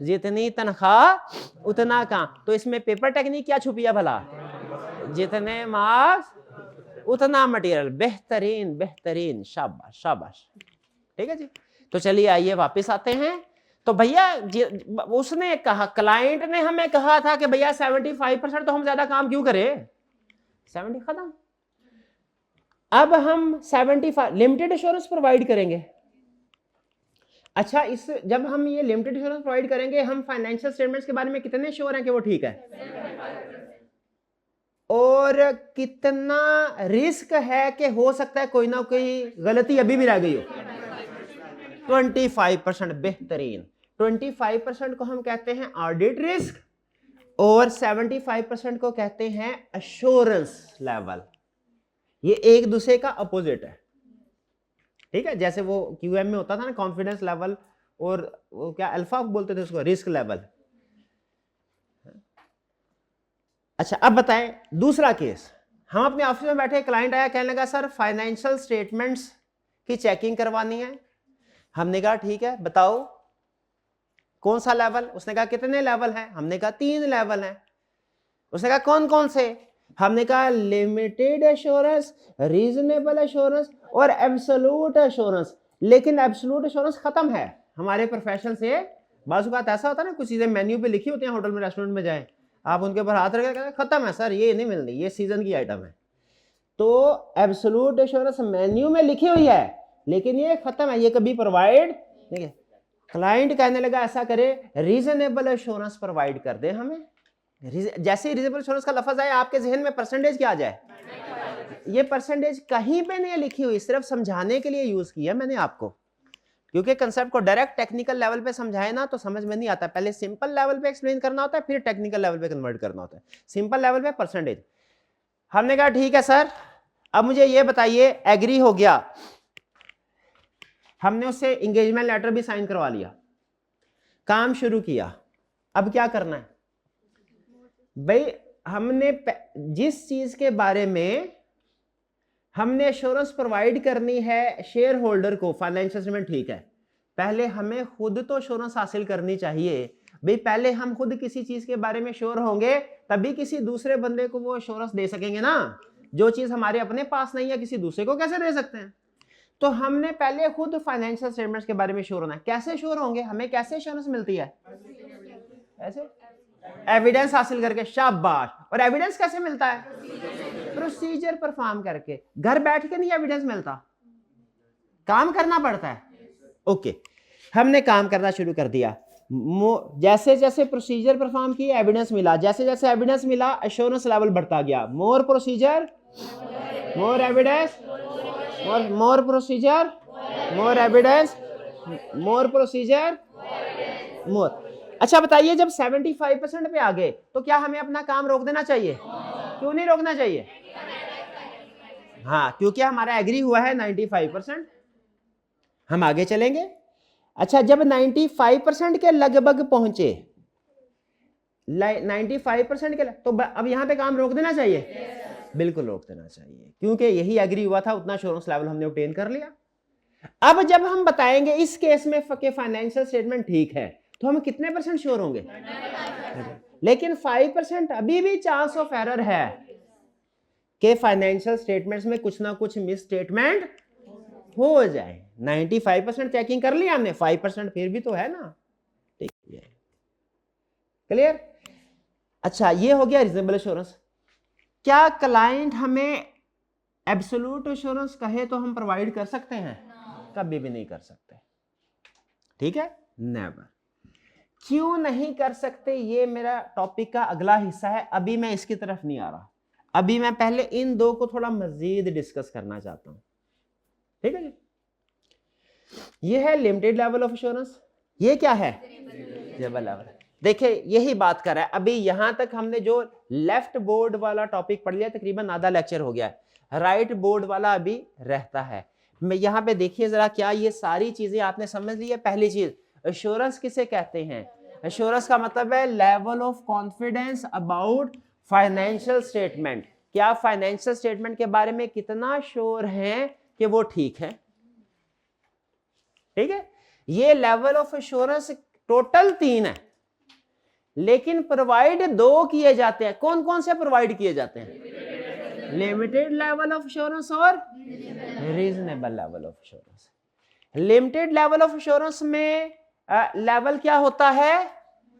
जितनी तनख्वाह उतना काम। तो इसमें पेपर टेक्निक क्या छुपी है भला? जितने मार्क्स उतना मटेरियल। बेहतरीन बेहतरीन, शाबाश शाबाश। ठीक है जी। तो चलिए आइए वापस आते हैं। तो भैया उसने कहा, क्लाइंट ने हमें कहा था कि भैया 75%, तो हम ज्यादा काम क्यों करें? 70 खत्म। अब हम 75 लिमिटेड एश्योरेंस प्रोवाइड करेंगे। अच्छा, इस जब हम ये लिमिटेड एश्योरेंस प्रोवाइड करेंगे, हम फाइनेंशियल स्टेटमेंट्स के बारे में कितने श्योर हैं कि वो ठीक है? और कितना रिस्क है कि हो सकता है कोई ना कोई गलती अभी भी रह गई हो? 25%। बेहतरीन। 25% को हम कहते हैं ऑडिट रिस्क और 75% को कहते हैं एश्योरेंस लेवल। ये एक दूसरे का अपोजिट है, ठीक है। जैसे वो क्यूएम में होता था ना कॉन्फिडेंस लेवल, और वो क्या अल्फा बोलते थे उसको, रिस्क लेवल। अच्छा, अब बताएं दूसरा केस। हम अपने ऑफिस में बैठे, क्लाइंट आया, कहने लगा सर फाइनेंशियल स्टेटमेंट्स की चेकिंग करवानी है। हमने कहा ठीक है, बताओ कौन सा लेवल? उसने कहा कितने लेवल हैं? हमने कहा 3 लेवल हैं। उसने कहा कौन कौन से? हमने कहा लिमिटेड एश्योरेंस, रीजनेबल एश्योरेंस और एब्सोल्यूट एश्योरेंस। लेकिन एब्सोल्यूट एश्योरेंस खत्म है हमारे प्रोफेशन से। बाज़ औक़ात ऐसा होता है ना, कुछ चीजें मेन्यू पे लिखी होती हैं, होटल में रेस्टोरेंट में जाएं, आप उनके ऊपर हाथ रख के खत्म है सर, ये नहीं मिलनी, ये सीजन की आइटम है। तो एब्सोल्यूट एश्योरेंस मेन्यू में लिखी हुई है, लेकिन ये खत्म है, ये कभी प्रोवाइड नहीं है। क्लाइंट कहने लगा ऐसा करे, रीजनेबल एश्योरेंस प्रोवाइड कर दे हमें। जैसे ही रीजनेबल एश्योरेंस का लफ्ज आए, आपके जहन में परसेंटेज क्या आ जाए? ये परसेंटेज कहीं पे नहीं लिखी हुई, सिर्फ समझाने के लिए यूज किया मैंने आपको, क्योंकि कंसेप्ट को डायरेक्ट टेक्निकल लेवल पे समझाए ना तो समझ में नहीं आता। पहले सिंपल लेवल पे एक्सप्लेन करना होता है, फिर टेक्निकल लेवल पे कन्वर्ट करना होता है। सिंपल लेवल पे परसेंटेज। हमने कहा ठीक है सर, अब मुझे ये बताइए, एग्री हो गया, हमने उससे एंगेजमेंट लेटर भी साइन करवा लिया, काम शुरू किया। अब क्या करना है भाई? हमने जिस चीज के बारे में हमने एश्योरेंस प्रोवाइड करनी है शेयर होल्डर को, फाइनेंशियल स्टेटमेंट ठीक है, पहले हमें खुद तो एश्योरेंस हासिल करनी चाहिए भाई। पहले हम खुद किसी चीज के बारे में श्योर होंगे, तभी किसी दूसरे बंदे को वो एश्योरेंस दे सकेंगे ना। जो चीज हमारे अपने पास नहीं है, किसी दूसरे को कैसे दे सकते हैं? तो हमने पहले खुद फाइनेंशियल स्टेटमेंट्स के बारे में श्योर होना है। कैसे श्योर होंगे? हमें कैसे एश्योरेंस मिलती है? ऐसे एविडेंस हासिल करके, शाबाश। और एविडेंस कैसे मिलता है? प्रोसीजर परफॉर्म करके। घर बैठ के नहीं एविडेंस मिलता, काम करना पड़ता है। ओके, हमने काम करना शुरू कर दिया। जैसे जैसे प्रोसीजर परफॉर्म किए एविडेंस मिला, जैसे जैसे एविडेंस मिला एश्योरेंस लेवल बढ़ता गया। मोर प्रोसीजर मोर एविडेंस, मोर प्रोसीजर मोर एविडेंस, मोर प्रोसीजर मोर। अच्छा बताइए, जब 75% पे आ गए तो क्या हमें अपना काम रोक देना चाहिए? क्यों नहीं रोकना चाहिए? हाँ, क्योंकि हमारा एग्री हुआ है 95%, हम आगे चलेंगे। अच्छा, जब 95% के लगभग पहुंचे, 95% के तो अब यहां पे काम रोक देना चाहिए? बिल्कुल रोक देना चाहिए, क्योंकि यही एग्री हुआ था, उतना एश्योरेंस लेवल हमने ऑब्टेन कर लिया। अब जब हम बताएंगे इस केस में फाइनेंशियल स्टेटमेंट ठीक है, तो हम कितने % श्योर होंगे? लेकिन 5% अभी भी चांस ऑफ एरर है कि फाइनेंशियल स्टेटमेंट्स में कुछ ना कुछ मिस स्टेटमेंट हो जाए। 95% चेकिंग कर लिया हमने, 5% फिर भी तो है ना। ठीक है, क्लियर? अच्छा, ये हो गया रीजनेबल एश्योरेंस। क्या क्लाइंट हमें एब्सोल्यूट एश्योरेंस कहे तो हम प्रोवाइड कर सकते हैं? कभी भी नहीं कर सकते। ठीक है, नेवर। क्यों नहीं कर सकते, ये मेरा टॉपिक का अगला हिस्सा है। अभी मैं इसकी तरफ नहीं आ रहा, अभी मैं पहले इन दो को थोड़ा मजीद डिस्कस करना चाहता हूं। ठीक है जी, ये है लिमिटेड लेवल ऑफ एश्योरेंस, ये क्या है? Reasonable level. देखिए यही बात कर रहा है। अभी यहां तक हमने जो लेफ्ट बोर्ड वाला टॉपिक पढ़ लिया, तकरीबन आधा लेक्चर हो गया है। राइट बोर्ड वाला अभी रहता है। मैं यहां पे देखिए जरा, क्या ये सारी चीजें आपने समझ ली है? पहली चीज, एश्योरेंस किसे कहते हैं? एश्योरेंस का मतलब है level of confidence about financial statement. क्या फाइनेंशियल स्टेटमेंट के बारे में कितना श्योर हैं कि वो ठीक है? ठीक है, ये लेवल ऑफ एश्योरेंस टोटल 3 है, लेकिन प्रोवाइड 2 किए जाते हैं। कौन कौन से प्रोवाइड किए जाते हैं? लिमिटेड लेवल ऑफ एश्योरेंस और reasonable level of assurance. Limited level of assurance में लेवल क्या होता है?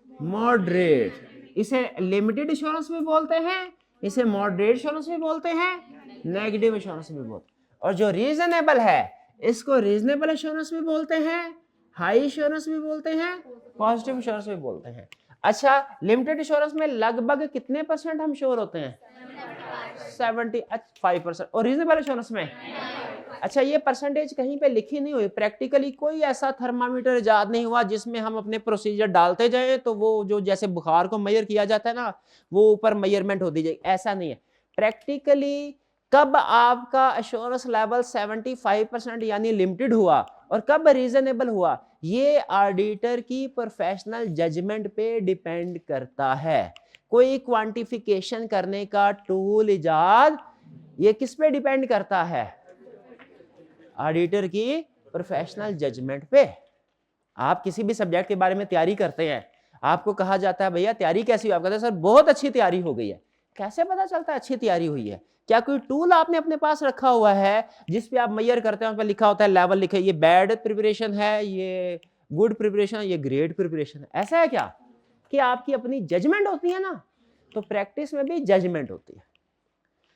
मॉडरेट। इसे लिमिटेड एश्योरेंस भी बोलते हैं, इसे मॉडरेट एश्योरेंस भी बोलते हैं, नेगेटिव एश्योरेंस भी बोलते हैं। और जो रीजनेबल है इसको रीजनेबल एश्योरेंस भी बोलते हैं, हाई एश्योरेंस भी बोलते हैं, पॉजिटिव एश्योरेंस भी बोलते हैं। अच्छा, लिमिटेड एश्योरेंस में लगभग कितने % हम श्योर होते हैं? 75%। और रीजनेबल एश्योरेंस में? अच्छा, ये परसेंटेज कहीं पे लिखी नहीं हुई। प्रैक्टिकली कोई ऐसा थर्मामीटर इजाद नहीं हुआ जिसमें हम अपने प्रोसीजर डालते जाएं तो वो जो जैसे बुखार को मेजर किया जाता है ना, वो ऊपर मेजरमेंट होती जाएगी, ऐसा नहीं है। प्रैक्टिकली कब आपका एश्योरेंस लेवल 75% यानी लिमिटेड हुआ और कब रीजनेबल हुआ, ये ऑडिटर की प्रोफेशनल जजमेंट पे डिपेंड करता है। कोई क्वांटिफिकेशन करने का टूल इजाद, ये किस पे डिपेंड करता है? ऑडिटर की प्रोफेशनल जजमेंट पे। आप किसी भी सब्जेक्ट के बारे में तैयारी करते हैं, आपको कहा जाता है भैया तैयारी कैसी हुई? आप कहते हैं सर बहुत अच्छी तैयारी हो गई है। कैसे पता चलता है अच्छी तैयारी हुई है? क्या कोई टूल आपने अपने पास रखा हुआ है जिस पे आप मेजर करते हैं, उस पर लिखा होता है लेवल लिखे, ये बैड प्रिपरेशन है, ये गुड प्रिपरेशन, ये ग्रेट प्रिपरेशन है? ऐसा है क्या कि आपकी अपनी जजमेंट होती है ना? तो प्रैक्टिस में भी जजमेंट होती है,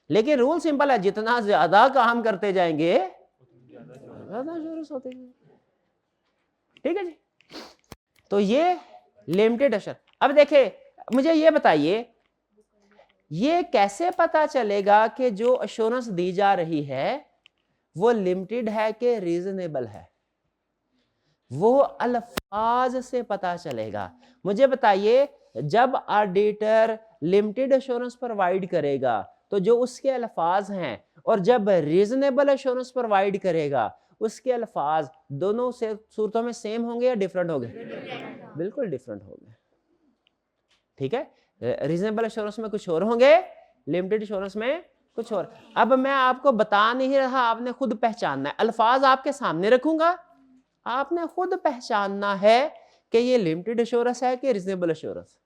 लेकिन रूल सिंपल है, जितना ज्यादा काम करते जाएंगे ज्यादा एश्योरेंस होते हैं। ठीक है जी, तो ये लिमिटेड एश्योरेंस। अब देखिए, मुझे ये बताइए, ये कैसे पता चलेगा कि जो एश्योरेंस दी जा रही है वो लिमिटेड है कि रीजनेबल है? वो अल्फाज से पता चलेगा। मुझे बताइए, जब ऑडिटर लिमिटेड एश्योरेंस प्रोवाइड करेगा तो जो उसके अल्फाज हैं, और जब रीजनेबल एश्योरेंस प्रोवाइड करेगा उसके अल्फाज दोनों से सूरतों में सेम होंगे या डिफरेंट होंगे? बिल्कुल डिफरेंट होंगे। ठीक है, रीजनेबल एश्योरेंस में कुछ और होंगे, लिमिटेड एश्योरेंस में कुछ और। अब मैं आपको बता नहीं रहा, आपने खुद पहचानना है। अल्फाज आपके सामने रखूंगा, आपने खुद पहचानना है कि ये लिमिटेड एश्योरेंस है कि रीजनेबल एश्योरेंस।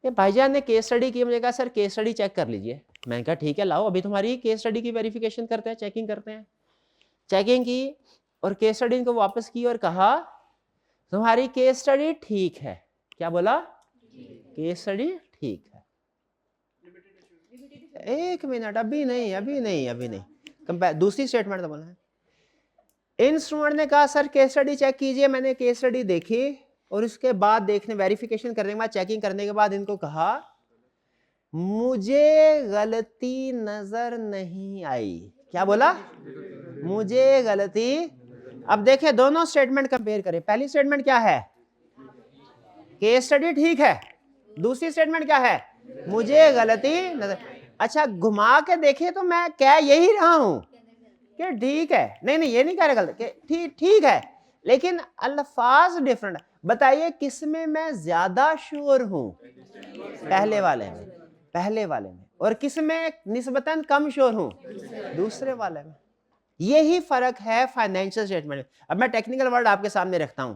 ये भाईजान ने केस स्टडी की, मुझे कहा सर केस स्टडी चेक कर लीजिए। मैंने कहा ठीक है, लाओ अभी तुम्हारी केस स्टडी की वेरिफिकेशन करते हैं, चेकिंग करते हैं। चेकिंग की और केस स्टडी को वापस की और कहा तुम्हारी केस स्टडी ठीक है, क्या बोला? केस स्टडी ठीक है। एक मिनट, अभी नहीं। दूसरी स्टेटमेंट तो बोला है। इंस्ट्रूमेंट ने कहा सर केस स्टडी चेक कीजिए। मैंने केस स्टडी देखी और उसके बाद देखने वेरिफिकेशन करने के बाद चेकिंग करने के बाद इनको कहा मुझे गलती नजर नहीं आई। क्या बोला? मुझे गलती। अब देखें दोनों स्टेटमेंट कंपेयर करें। पहली स्टेटमेंट क्या है? केस स्टडी ठीक है। दूसरी स्टेटमेंट क्या है? मुझे गलती नजर। अच्छा घुमा के देखें तो मैं कह यही रहा हूं कि ठीक है। नहीं ये नहीं कह रहा गलत, ठीक है, लेकिन अल्फाज डिफरेंट है। बताइए किस में मैं ज्यादा श्योर हूं? पहले वाले में। और किस में निस्बतन कम श्योर हूं? दूसरे वाले में। यही फर्क है फाइनेंशियल स्टेटमेंट में। अब मैं टेक्निकल वर्ड आपके सामने रखता हूं।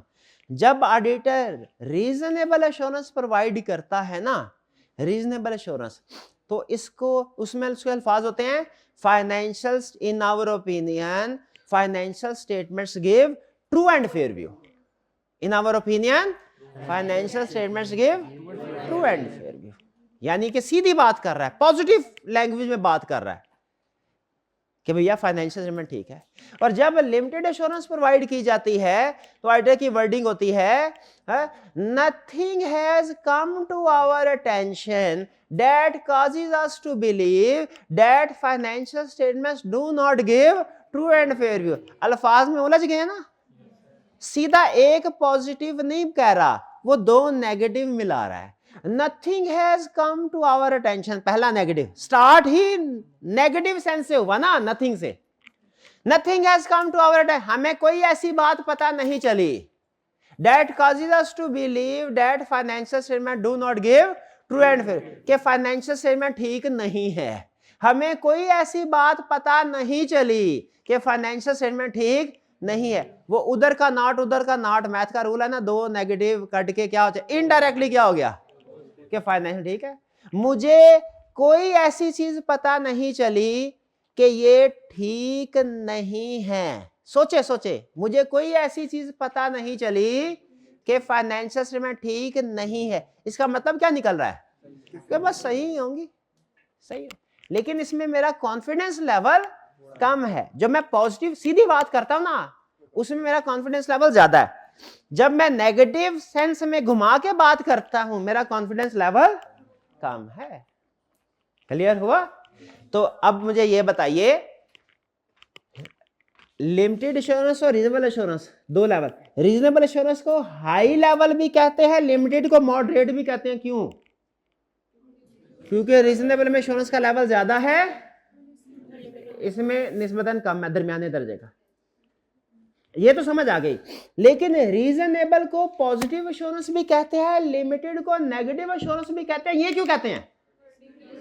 जब ऑडिटर रीजनेबल एश्योरेंस प्रोवाइड करता है ना, रीजनेबल एश्योरेंस, तो इसको उसमें उसके अल्फाज होते हैं financial, in our opinion financial statements give true and fair view. In our opinion financial statements give true and fair view. यानी कि सीधी बात कर रहा है, पॉजिटिव लैंग्वेज में बात कर रहा है कि भैया फाइनेंशियल स्टेटमेंट ठीक है। और जब लिमिटेड एश्योरेंस प्रोवाइड की जाती है तो ऑडिटर की वर्डिंग होती है nothing has come to our attention that causes us to believe that financial statements do not give true and fair view. अल्फाज में उलझ गए ना, सीधा एक पॉजिटिव नहीं कह रहा, वो दो नेगेटिव मिला रहा है। Nothing has come to our attention, पहला नेगेटिव, स्टार्ट ही नेगेटिव सेंस से हुआ ना, नथिंग से। Nothing has come to our attention, हमें कोई ऐसी बात पता नहीं चली that causes us to believe that financial statement do not give true and fair, कि फाइनेंशियल स्टेटमेंट ठीक नहीं है। हमें कोई ऐसी बात पता नहीं चली कि फाइनेंशियल स्टेटमेंट ठीक नहीं है। वो उधर का नॉट मैथ का रूल है ना, दो नेगेटिव कट के क्या हो जाए, इनडायरेक्टली क्या हो गया कि फाइनेंशियल ठीक है। मुझे कोई ऐसी चीज पता नहीं चली कि ये ठीक नहीं है। सोचे मुझे कोई ऐसी चीज पता नहीं चली कि फाइनेंशियल स्टेटमेंट ठीक नहीं है। इसका मतलब क्या निकल रहा है कि बस सही होंगी, सही है, लेकिन इसमें मेरा कॉन्फिडेंस लेवल कम है। जब मैं पॉजिटिव सीधी बात करता हूं ना, उसमें मेरा कॉन्फिडेंस लेवल ज्यादा है। जब मैं नेगेटिव सेंस में घुमा के बात करता हूं, मेरा कॉन्फिडेंस लेवल कम है। क्लियर हुआ? तो अब मुझे यह बताइए, लिमिटेड एश्योरेंस और रीजनेबल एश्योरेंस दो लेवल। रीजनेबल एश्योरेंस को हाई लेवल भी कहते हैं, लिमिटेड को मॉडरेट भी कहते हैं। क्यों? क्योंकि रीजनेबल में एश्योरेंस का लेवल ज्यादा है, इसमें निस्बतन कम है, दरमियाने दर्जे का। ये तो समझ आ गई। लेकिन रीजनेबल को पॉजिटिव एश्योरेंस भी कहते हैं, लिमिटेड को नेगेटिव एश्योरेंस भी कहते हैं। ये क्यों कहते हैं?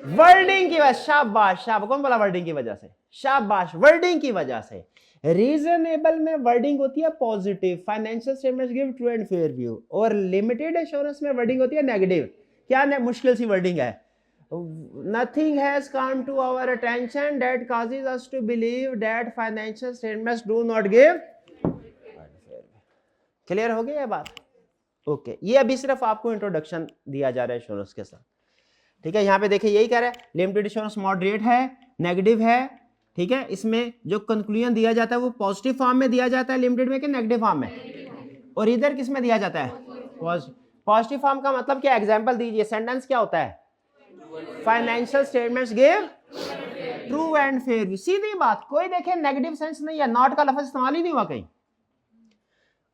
वर्डिंग की वजह। शाबाश, कौन बोला वर्डिंग की वजह से? शाबाश, वर्डिंग की वजह से। रीजनेबल में वर्डिंग होती है positive, financial statements give true and fair view, और लिमिटेड एश्योरेंस में वर्डिंग होती है नेगेटिव। क्या मुश्किल सी वर्डिंग है? Nothing has come to our attention that causes us to believe that financial statements do not give। Clear हो गई ये बात? ओके, ये अभी सिर्फ आपको इंट्रोडक्शन दिया जा रहा है एश्योरेंस के साथ। ठीक है, यहाँ पे देखिए यही कह रहा है लिमिटेड एश्योरेंस मॉडरेट है, नेगेटिव है। ठीक है, इसमें जो कंक्लूजन दिया जाता है वो पॉजिटिव फॉर्म में दिया जाता है लिमिटेड में कि नेगेटिव फॉर्म में, और इधर किस में दिया जाता है? पॉजिटिव फॉर्म का मतलब क्या? एग्जांपल दीजिए, सेंटेंस क्या होता है? Financial statements give true and fair view. सीधी बात, कोई देखे नेगेटिव सेंस नहीं है, नॉट का लफ्ज इस्तेमाल ही नहीं हुआ कहीं।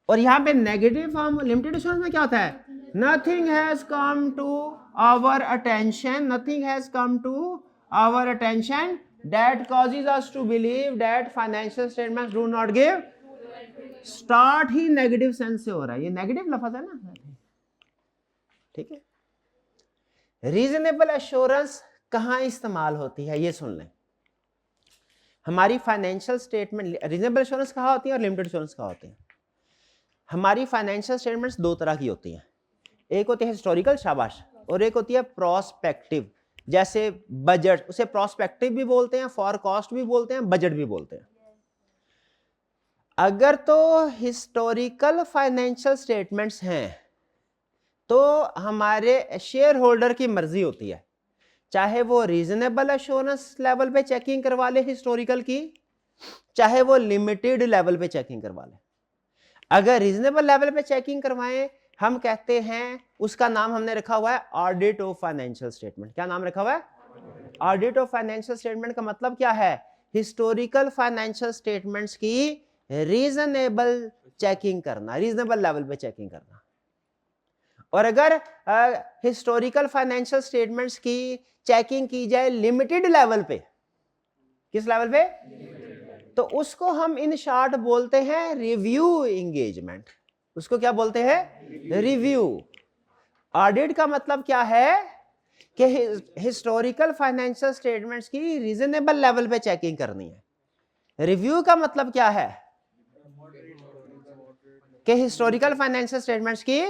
और यहां पे नेगेटिव फॉर्म लिमिटेड एश्योरेंस में क्या होता है? Nothing has come to our attention, nothing has come to our attention that causes us to believe that financial statements do not give. Start ही नेगेटिव सेंस से हो रहा है, ये नेगेटिव लफ्ज है ना। ठीक है, रीजनेबल एश्योरेंस कहां इस्तेमाल होती है ये सुन लें। हमारी फाइनेंशियल स्टेटमेंट, रीजनेबल एश्योरेंस कहां होती है और लिमिटेड एश्योरेंस कहां होती है? हमारी फाइनेंशियल स्टेटमेंट्स दो तरह की होती हैं, एक होती है हिस्टोरिकल, शाबाश, और एक होती है प्रोस्पेक्टिव। जैसे बजट, उसे प्रोस्पेक्टिव भी बोलते हैं, फॉरकास्ट भी बोलते हैं, बजट भी बोलते हैं। अगर तो हिस्टोरिकल फाइनेंशियल स्टेटमेंट्स हैं तो हमारे शेयर होल्डर की मर्जी होती है, चाहे वो रीजनेबल एश्योरेंस लेवल पे चेकिंग करवा ले हिस्टोरिकल की, चाहे वो लिमिटेड लेवल पे चेकिंग करवा ले। अगर रीजनेबल लेवल पे चेकिंग करवाएं, हम कहते हैं उसका नाम हमने रखा हुआ है ऑडिट ऑफ फाइनेंशियल स्टेटमेंट। क्या नाम रखा हुआ है? ऑडिट ऑफ फाइनेंशियल स्टेटमेंट का मतलब क्या है? हिस्टोरिकल फाइनेंशियल स्टेटमेंट्स की रीजनेबल चेकिंग करना, रीजनेबल लेवल पे चेकिंग करना। और अगर हिस्टोरिकल फाइनेंशियल स्टेटमेंट्स की चेकिंग की जाए लिमिटेड लेवल पे, किस लेवल पे? तो उसको हम इन शॉर्ट बोलते हैं रिव्यू एंगेजमेंट। उसको क्या बोलते हैं? रिव्यू। ऑडिट का मतलब क्या है कि हिस्टोरिकल फाइनेंशियल स्टेटमेंट्स की रीजनेबल लेवल पे चेकिंग करनी है। रिव्यू का मतलब क्या है कि हिस्टोरिकल फाइनेंशियल स्टेटमेंट्स की।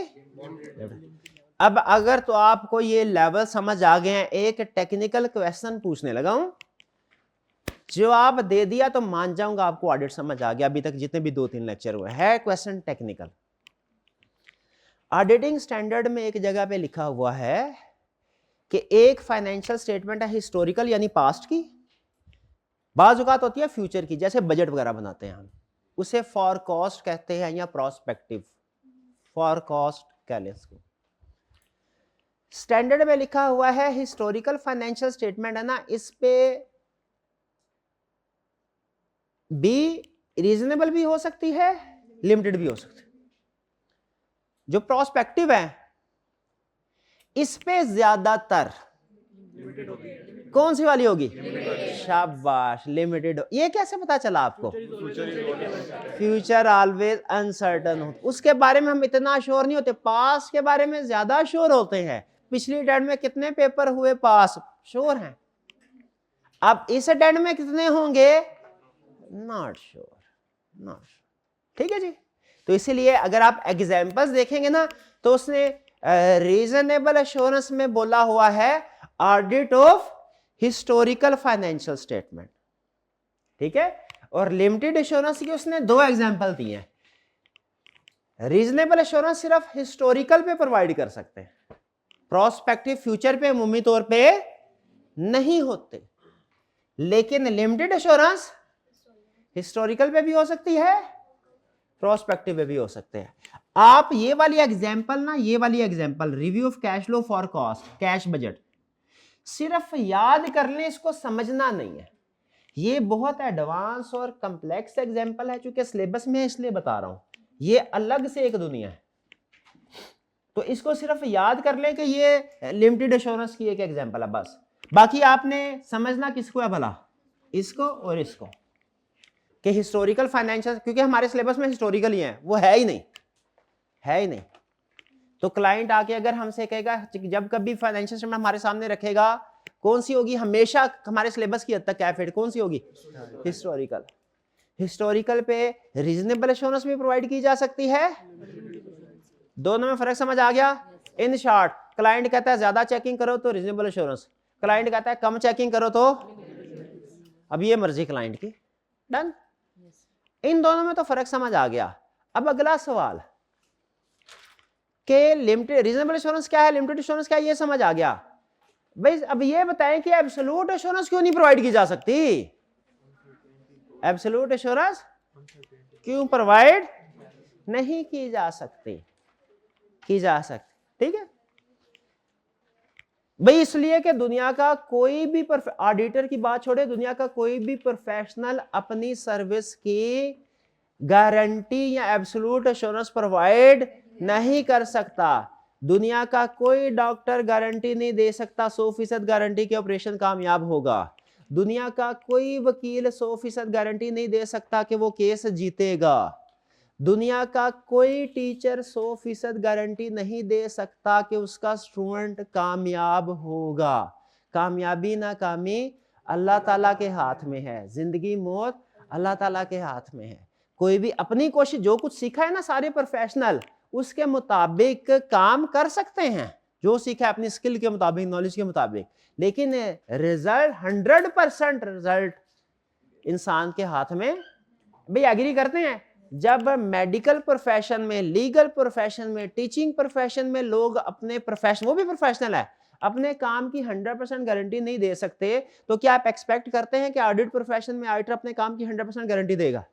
अब अगर तो आपको ये लेवल समझ आ गए हैं, एक टेक्निकल क्वेश्चन पूछने लगा हूं, जो आप दे दिया तो मान जाऊंगा आपको ऑडिट समझ आ गया। अभी तक जितने भी 2-3 लेक्चर हुए है क्वेश्चन टेक्निकल। ऑडिटिंग स्टैंडर्ड में एक जगह पे लिखा हुआ है कि एक फाइनेंशियल स्टेटमेंट है हिस्टोरिकल यानी पास्ट की, बाज़ औक़ात होती है फ्यूचर की, जैसे बजट वगैरह बनाते हैं हम, उसे फॉर कॉस्ट कहते हैं या प्रोस्पेक्टिव, फॉर कॉस्ट कह लें इसको। स्टैंडर्ड में लिखा हुआ है हिस्टोरिकल फाइनेंशियल स्टेटमेंट है ना, इस पे बी रीजनेबल भी हो सकती है, लिमिटेड भी हो सकती है। जो प्रोस्पेक्टिव है इस पे ज्यादातर कौन सी वाली होगी? शाबाश, लिमिटेड। ये कैसे पता चला आपको? फ्यूचर ऑलवेज अनसर्टन हो, उसके बारे में हम इतना श्योर नहीं होते, पास के बारे में ज्यादा श्योर होते हैं। पिछली डेट में कितने पेपर हुए पास, श्योर हैं। अब इस डेट में कितने होंगे, नॉट श्योर, नॉट श्योर। ठीक है जी। तो इसीलिए अगर आप एग्जाम्पल्स देखेंगे ना, तो उसने रीजनेबल एश्योरेंस में बोला हुआ है audit of historical financial statement, ठीक है। और लिमिटेड एश्योरेंस की उसने 2 एग्जांपल दिए हैं। रीजनेबल एश्योरेंस सिर्फ हिस्टोरिकल पे प्रोवाइड कर सकते हैं, प्रोस्पेक्टिव फ्यूचर पे अमूमी तौर पे नहीं होते। लेकिन लिमिटेड एश्योरेंस हिस्टोरिकल पे भी हो सकती है, प्रोस्पेक्टिव पे भी हो सकते हैं। आप ये वाली एग्जांपल ना, ये वाली example review of cash flow for cost, cash budget, सिर्फ याद कर लें, इसको समझना नहीं है। ये बहुत एडवांस और कॉम्प्लेक्स एग्जांपल है, चूंकि सिलेबस में इसलिए बता रहा हूं, ये अलग से एक दुनिया है। तो इसको सिर्फ याद कर लें कि ये लिमिटेड एश्योरेंस की एक एग्जांपल है बस। बाकी आपने समझना किसको है भला, इसको और इसको, कि हिस्टोरिकल फाइनेंशियल, क्योंकि हमारे सिलेबस में हिस्टोरिकल ही है, वो है ही नहीं, है ही नहीं। तो क्लाइंट आके अगर हमसे कहेगा, जब कभी फाइनेंशियल स्टेटमेंट हमारे सामने रखेगा, कौन सी होगी? हमेशा हमारे सिलेबस की हद तक कैफेड कौन सी होगी? हिस्टोरिकल। हिस्टोरिकल पे रीजनेबल एश्योरेंस भी प्रोवाइड की जा सकती है। दोनों में फर्क समझ आ गया? इन शॉर्ट, क्लाइंट कहता है ज्यादा चेकिंग करो तो रीजनेबल एश्योरेंस, क्लाइंट कहता है कम चेकिंग करो तो, अब ये मर्जी क्लाइंट की। डन। इन दोनों में तो फर्क समझ आ गया। अब अगला सवाल कि लिमिटेड रीजनेबल एश्योरेंस क्या है, लिमिटेड एश्योरेंस क्या है, ये समझ आ गया। भाई अब ये बताएं कि एब्सोल्यूट एश्योरेंस क्यों नहीं प्रोवाइड की जा सकती? एब्सोल्यूट एश्योरेंस क्यों प्रोवाइड नहीं की जा सकती? की जा सकती, ठीक है भाई, इसलिए कि दुनिया का कोई भी ऑडिटर की बात छोड़े, दुनिया का कोई भी प्रोफेशनल अपनी सर्विस की गारंटी या एब्सोल्यूट एश्योरेंस प्रोवाइड नहीं कर सकता। दुनिया का कोई डॉक्टर गारंटी नहीं दे सकता 100% गारंटी के ऑपरेशन कामयाब होगा। दुनिया का कोई वकील 100% गारंटी नहीं दे सकता कि वो केस जीतेगा। दुनिया का कोई टीचर 100% गारंटी नहीं दे सकता कि उसका स्टूडेंट कामयाब होगा। कामयाबी नाकामी अल्लाह ताला के हाथ में है, जिंदगी मौत अल्लाह ताला के हाथ में है। कोई भी अपनी कोशिश, जो कुछ सीखा है ना सारे प्रोफेशनल, उसके मुताबिक काम कर सकते हैं, जो सीखा है अपनी स्किल के मुताबिक, नॉलेज के मुताबिक, लेकिन रिजल्ट 100% रिजल्ट इंसान के हाथ में। भाई एग्री करते हैं? जब मेडिकल प्रोफेशन में, लीगल प्रोफेशन में, टीचिंग प्रोफेशन में लोग अपने प्रोफेशन, वो भी प्रोफेशनल है, अपने काम की 100% गारंटी नहीं दे सकते, तो क्या आप एक्सपेक्ट करते हैं कि ऑडिट प्रोफेशन में ऑडिटर अपने काम की 100% गारंटी देगा?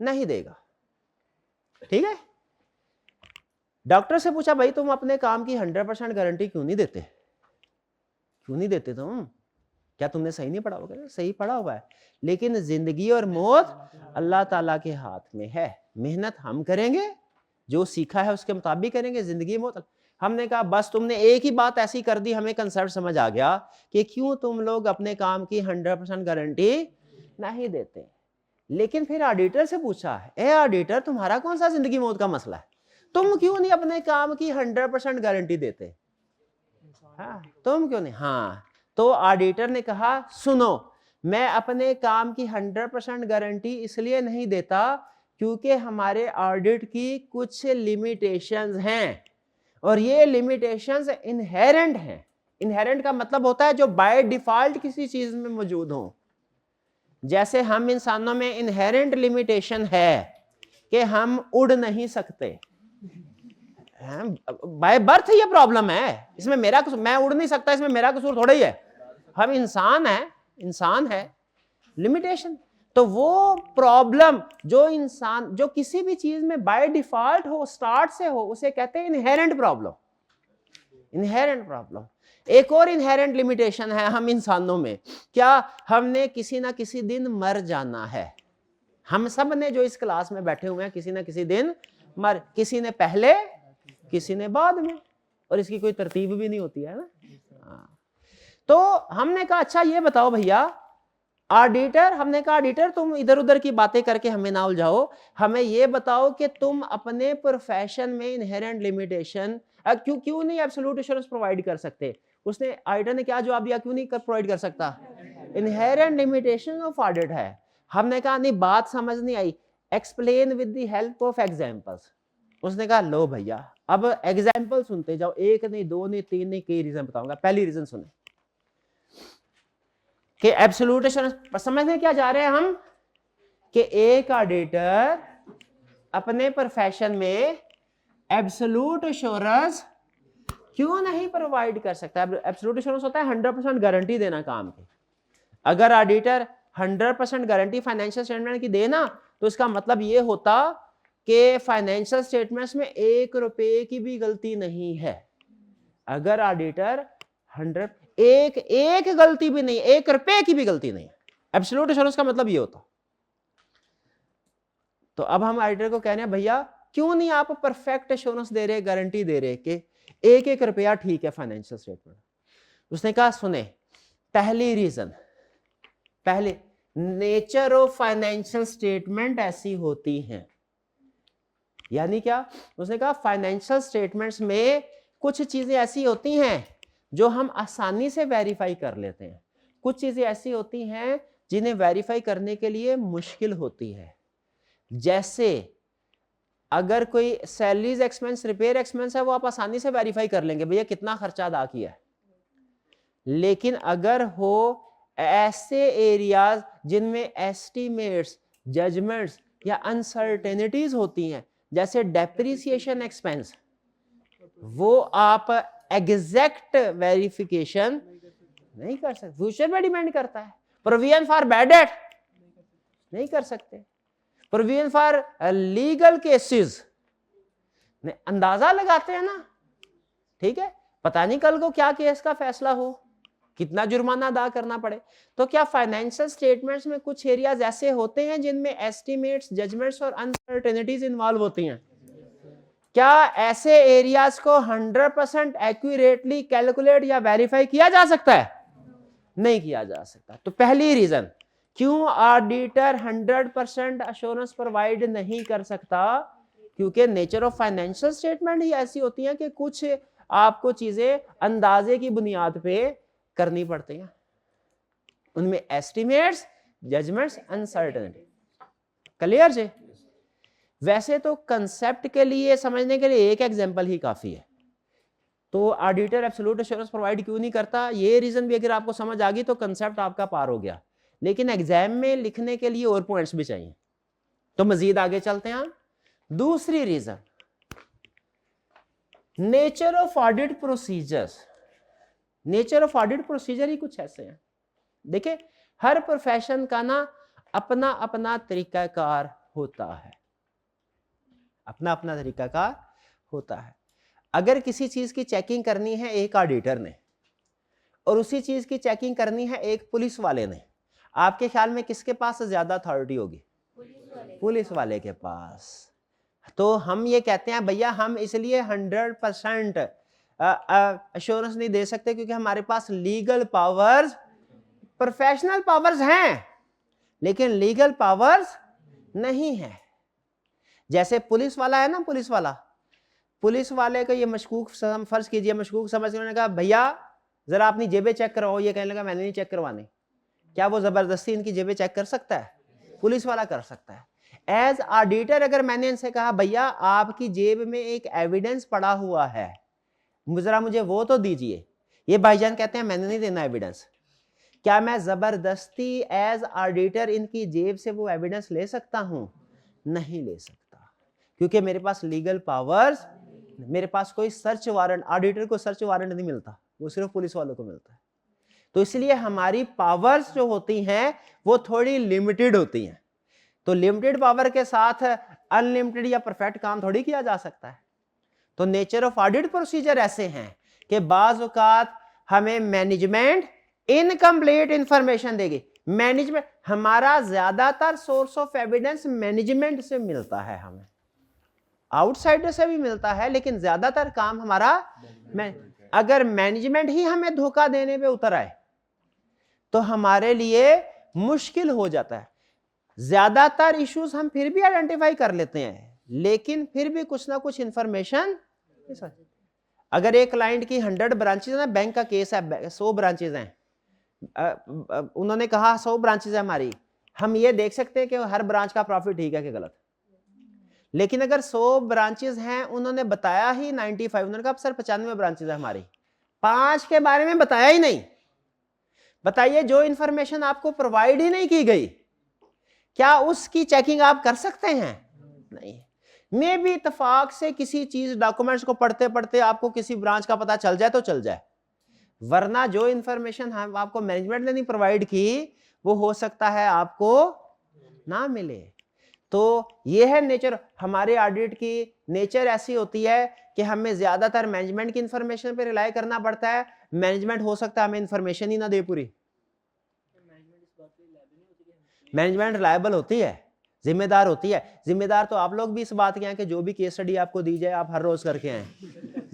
नहीं देगा। ठीक है। डॉक्टर से पूछा, भाई तुम अपने काम की 100% गारंटी क्यों नहीं देते? क्यों नहीं देते तुम? क्या तुमने सही नहीं पढ़ा होगा? सही पढ़ा हुआ है, लेकिन जिंदगी और मौत अल्लाह ताला के हाथ में है। मेहनत हम करेंगे, जो सीखा है उसके मुताबिक करेंगे, जिंदगी मौत। हमने कहा बस तुमने एक ही बात ऐसी कर दी, हमें कंसेप्ट समझ आ गया कि क्यों तुम लोग अपने काम की 100% गारंटी नहीं देते। लेकिन फिर ऑडिटर से पूछा, ए ऑडिटर, तुम्हारा कौन सा जिंदगी मौत का मसला है? तुम क्यों नहीं अपने काम की 100% गारंटी देते? हाँ, तुम क्यों नहीं? हाँ, तो ऑडिटर ने कहा, सुनो, मैं अपने काम की 100% गारंटी इसलिए नहीं देता क्योंकि हमारे ऑडिट की कुछ लिमिटेशंस हैं, और ये लिमिटेशंस इनहेरेंट हैं। इनहेरेंट का मतलब होता है जो बाय डिफॉल्ट किसी चीज में मौजूद हो। जैसे हम इंसानों में इनहेरेंट लिमिटेशन है कि हम उड़ नहीं सकते, बाय बर्थ ये प्रॉब्लम है, इसमें मेरा कसूर, मैं उड़ नहीं सकता, इसमें मेरा कसूर थोड़ा ही है, हम इंसान है, लिमिटेशन। तो वो प्रॉब्लम जो किसी भी चीज में बाय डिफॉल्ट हो, स्टार्ट से हो, उसे कहते हैं इनहेरेंट प्रॉब्लम। Inherent problem. एक और इनहेरेंट लिमिटेशन है हम इंसानों में, क्या? हमने किसी ना किसी दिन मर जाना है। हम सब ने जो इस क्लास में बैठे हुए हैं किसी ना किसी दिन किसी ने पहले, किसी ने बाद में, और इसकी कोई तरतीब भी नहीं होती है ना। तो हमने कहा अच्छा ये बताओ भैया ऑडिटर, हमने कहा ऑडिटर तुम इधर उधर की बातें करके हमें ना उलझाओ, हमें ये बताओ कि तुम अपने प्रोफेशन में इनहेरेंट लिमिटेशन क्यों नहीं एब्सोल्यूट एश्योरेंस प्रोवाइड कर सकते? उसने, ऑडिटर ने क्या जवाब दिया, क्यों नहीं प्रोवाइड कर सकता? इनहेरेंट लिमिटेशन ऑफ ऑडिट है। हमने कहा नहीं, बात समझ नहीं आई, explain with the help of examples. उसने कहा लो भैया अब एग्जांपल सुनते जाओ, एक नहीं, दो नहीं, तीन नहीं, कई रीजन बताऊंगा। पहली रीजन सुने कि एब्सोल्यूट एश्योरेंस समझने क्या जा रहे हैं हम, कि एक ऑडिटर अपने प्रोफेशन में एब्सोल्यूट एश्योरेंस क्यों नहीं प्रोवाइड कर सकता? एब्सोल्यूट एश्योरेंस होता है 100% गारंटी देना काम की। अगर ऑडिटर 100% गारंटी फाइनेंशियल स्टेटमेंट की देना, तो इसका मतलब ये होता कि फाइनेंशियल स्टेटमेंट्स में 1 रुपए की भी गलती नहीं है। अगर ऑडिटर 100 एक गलती भी नहीं, 1 रुपए की भी गलती नहीं, एब्सोल्यूट एश्योरेंस का मतलब ये होता। तो अब हम ऑडिटर को कह रहे हैं भैया क्यों नहीं आप परफेक्ट एश्योरेंस दे रहे, गारंटी दे रहे कि 1 रुपया ठीक है फाइनेंशियल स्टेटमेंट। उसने कहा सुने, पहली रीजन, पहले नेचर ऑफ फाइनेंशियल स्टेटमेंट ऐसी होती हैं। यानी क्या? उसने कहा फाइनेंशियल स्टेटमेंट्स में कुछ चीजें ऐसी होती हैं जो हम आसानी से वेरीफाई कर लेते हैं, कुछ चीजें ऐसी होती हैं जिन्हें वेरीफाई करने के लिए मुश्किल होती है। जैसे अगर कोई सैलरीज एक्सपेंस, रिपेयर एक्सपेंस है, वो आप आसानी से वेरीफाई कर लेंगे भैया कितना खर्चा अदा किया है। लेकिन अगर हो ऐसे एरियाज जिनमें एस्टिमेट्स, जजमेंट्स या अनसर्टेनिटीज होती हैं, जैसे डेप्रिसिएशन एक्सपेंस, वो आप एग्जैक्ट वेरिफिकेशन नहीं कर सकते, फ्यूचर में डिपेंड करता है। प्रोविजन फॉर बैड डेट नहीं कर सकते, प्रोविजन फॉर लीगल केसेस अंदाजा लगाते हैं ना, ठीक है, पता नहीं कल को क्या केस का फैसला हो, कितना जुर्माना अदा करना पड़े। तो क्या फाइनेंशियल स्टेटमेंट्स में कुछ एरियाज ऐसे होते हैं जिनमें एस्टिमेट्स, जजमेंट्स और अनसर्टेनिटीज इन्वॉल्व होती हैं? क्या ऐसे एरियाज को 100% एक्यूरेटली कैलकुलेट या वेरीफाई किया जा सकता है? नहीं किया जा सकता। तो पहली रीजन क्यों ऑडिटर 100% अश्योरेंस प्रोवाइड नहीं कर सकता, क्योंकि नेचर ऑफ फाइनेंशियल स्टेटमेंट ही ऐसी होती है कि कुछ आपको चीजें अंदाजे की बुनियाद पे करनी पड़ती हैं, उनमें एस्टिमेट्स, जजमेंट्स, अनसर्टेनिटी। क्लियर जी? वैसे तो कंसेप्ट के लिए समझने के लिए एक एग्जांपल ही काफी है। तो ऑडिटर एब्सोल्यूट एश्योरेंस प्रोवाइड क्यों नहीं करता, ये रीजन भी अगर आपको समझ आ गई तो कंसेप्ट आपका पार हो गया। लेकिन एग्जाम में लिखने के लिए और पॉइंट्स भी चाहिए। तो मजीद आगे चलते हैं हम। दूसरी reason, nature of audit procedures. Nature of audit procedure ही कुछ ऐसे हैं। देखिए, हर प्रोफेशन का ना अपना अपना तरीकाकार होता है, अपना अपना तरीकाकार होता है। अगर किसी चीज की चेकिंग करनी है एक ऑडिटर ने और उसी चीज की चेकिंग करनी है एक पुलिस वाले ने, आपके ख्याल में किसके पास ज्यादा अथॉरिटी होगी? पुलिस वाले के पास। तो हम ये कहते हैं भैया हम इसलिए 100% अश्योरेंस नहीं दे सकते क्योंकि हमारे पास लीगल पावर्स, प्रोफेशनल पावर्स हैं लेकिन लीगल पावर्स नहीं है। जैसे पुलिस वाला है ना, पुलिस वाले को ये मशकूक, फर्ज कीजिए मशकूक समझ के उन्होंने कहा भैया जरा अपनी जेबें चेक करवाओ, ये कहने लगा मैंने नहीं चेक करवानी। क्या वो जबरदस्ती इनकी जेबें चेक कर सकता है? पुलिस वाला कर सकता है। एज ऑडिटर अगर मैंने इनसे कहा भैया आपकी जेब में एक एविडेंस पड़ा हुआ है, जरा मुझे वो तो दीजिए, ये भाईजान कहते हैं मैंने नहीं देना एविडेंस। क्या मैं जबरदस्ती एज ऑडिटर इनकी जेब से वो एविडेंस ले सकता हूं? नहीं ले सकता, क्योंकि मेरे पास लीगल पावर्स, मेरे पास कोई सर्च वारंट, ऑडिटर को सर्च वारंट नहीं मिलता, वो सिर्फ पुलिस वालों को मिलता है। तो इसलिए हमारी पावर्स जो होती हैं वो थोड़ी लिमिटेड होती हैं। तो लिमिटेड पावर के साथ अनलिमिटेड या परफेक्ट काम थोड़ी किया जा सकता है। तो नेचर ऑफ ऑडिट प्रोसीजर ऐसे हैं कि बाज़ औक़ात हमें मैनेजमेंट इनकम्प्लीट इंफॉर्मेशन देगी। मैनेजमेंट, हमारा ज्यादातर सोर्स ऑफ एविडेंस मैनेजमेंट से मिलता है, हमें आउटसाइडर से भी मिलता है, लेकिन ज्यादातर काम हमारा अगर मैनेजमेंट ही हमें धोखा देने पे उतर आए तो हमारे लिए मुश्किल हो जाता है। ज्यादातर इश्यूज हम फिर भी आइडेंटिफाई कर लेते हैं, लेकिन फिर भी कुछ ना कुछ इंफॉर्मेशन, अगर एक क्लाइंट की 100 ब्रांचेज है ना, बैंक का केस है 100 ब्रांचेज हैं, उन्होंने कहा 100 ब्रांचेज है हमारी, हम ये देख सकते हैं कि हर ब्रांच का प्रॉफिट ठीक है कि गलत। लेकिन अगर 100 ब्रांचेज हैं, उन्होंने बताया ही 95, उन्होंने कहा सर 95 ब्रांचेज है हमारी, 5 के बारे में बताया ही नहीं। बताइए, जो इंफॉर्मेशन आपको प्रोवाइड ही नहीं की गई, क्या उसकी चेकिंग आप कर सकते हैं? नहीं। मे भी इत्तेफाक से किसी चीज डॉक्यूमेंट्स को पढ़ते पढ़ते आपको किसी ब्रांच का पता चल जाए तो चल जाए, वरना जो इंफॉर्मेशन हम आपको मैनेजमेंट ने नहीं प्रोवाइड की वो हो सकता है आपको ना मिले। तो ये है नेचर, हमारे ऑडिट की नेचर ऐसी होती है कि हमें ज्यादातर मैनेजमेंट की इंफॉर्मेशन पे रिलाई करना पड़ता है। मैनेजमेंट हो सकता है हमें इंफॉर्मेशन ही ना दे पूरी। मैनेजमेंट रिलायबल होती है, जिम्मेदार होती है। जिम्मेदार तो आप लोग भी इस बात के हैं कि जो भी केस स्टडी आपको दी जाए आप हर रोज करके आए,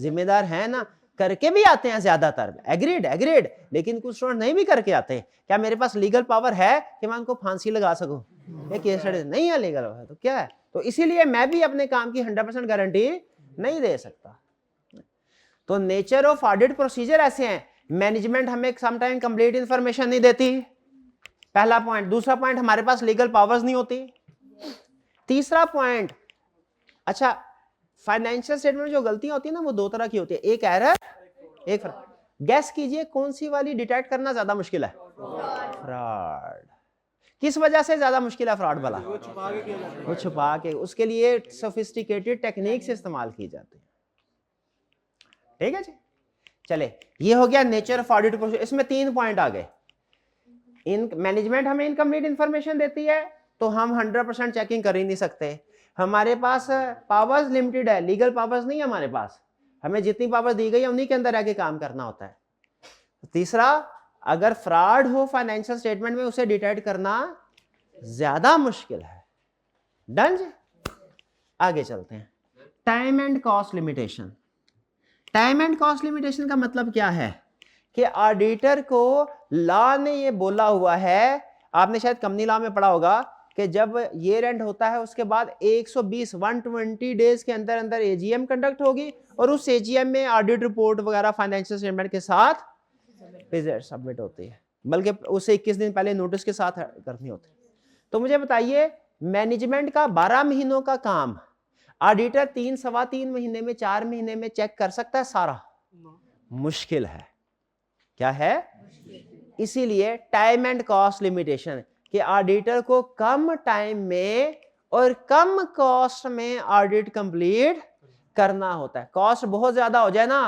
जिम्मेदार हैं ना, करके भी आते हैं ज्यादातर, एग्रीड, लेकिन कुछ स्टूडेंट नहीं भी करके आते। क्या मेरे पास लीगल पावर है कि मैं उनको फांसी लगा सकूं? ये केस स्टडी नहीं है, लीगल है तो क्या है? तो इसीलिए मैं भी अपने काम की 100% गारंटी नहीं दे सकता। तो नेचर ऑफ ऑडिट प्रोसीजर ऐसे हैं, मैनेजमेंट हमें समटाइम कंप्लीट इंफॉर्मेशन नहीं देती, पहला पॉइंट। दूसरा पॉइंट, हमारे पास लीगल पावर्स नहीं होती। तीसरा पॉइंट, अच्छा, फाइनेंशियल स्टेटमेंट जो गलतियां होती है ना वो 2 तरह की होती है, एक एरर, एक फ्रॉड। गैस कीजिए कौन सी वाली डिटेक्ट करना ज्यादा मुश्किल है? फ्रॉड। किस वजह से ज्यादा मुश्किल है फ्रॉड वाला? वो छुपा के, उसके लिए सोफिस्टिकेटेड टेक्निक्स इस्तेमाल की जाती है। ठीक है जी, चले, ये हो गया नेचर ऑफ ऑडिट प्रोसीजर। इसमें 3 पॉइंट आ गए। इन मैनेजमेंट हमें इनकम्प्लीट इंफॉर्मेशन देती है तो हम 100% चेकिंग कर ही नहीं सकते। हमारे पास पावर्स लिमिटेड है, लीगल पावर्स नहीं है हमारे पास, हमें जितनी पावर दी गई है उन्हीं के अंदर रह के काम करना होता है। तीसरा, अगर फ्रॉड हो फाइनेंशियल स्टेटमेंट में उसे डिटेक्ट करना ज्यादा मुश्किल है। डन जी, आगे चलते हैं। Time and cost limitation. Time and cost limitation का मतलब क्या है कि ऑडिटर को लॉ ने ये बोला हुआ है, आपने शायद कंपनी लॉ में पढ़ा होगा कि जब ईयर एंड होता है उसके बाद 120 डेज के अंदर अंदर एजीएम कंडक्ट होगी और उस एजीएम में ऑडिट रिपोर्ट वगैरह फाइनेंशियल स्टेटमेंट के साथ सबमिट होती है, बल्कि उसे 21 दिन पहले नोटिस के साथ करनी होती है। तो मुझे बताइए, मैनेजमेंट का 12 महीनों का काम ऑडिटर 3 सवा 3 महीने में, 4 महीने में चेक कर सकता है सारा? मुश्किल है। क्या है? इसीलिए टाइम एंड कॉस्ट लिमिटेशन कि ऑडिटर को कम टाइम में और कम कॉस्ट में ऑडिट कंप्लीट करना होता है। कॉस्ट बहुत ज्यादा हो जाए ना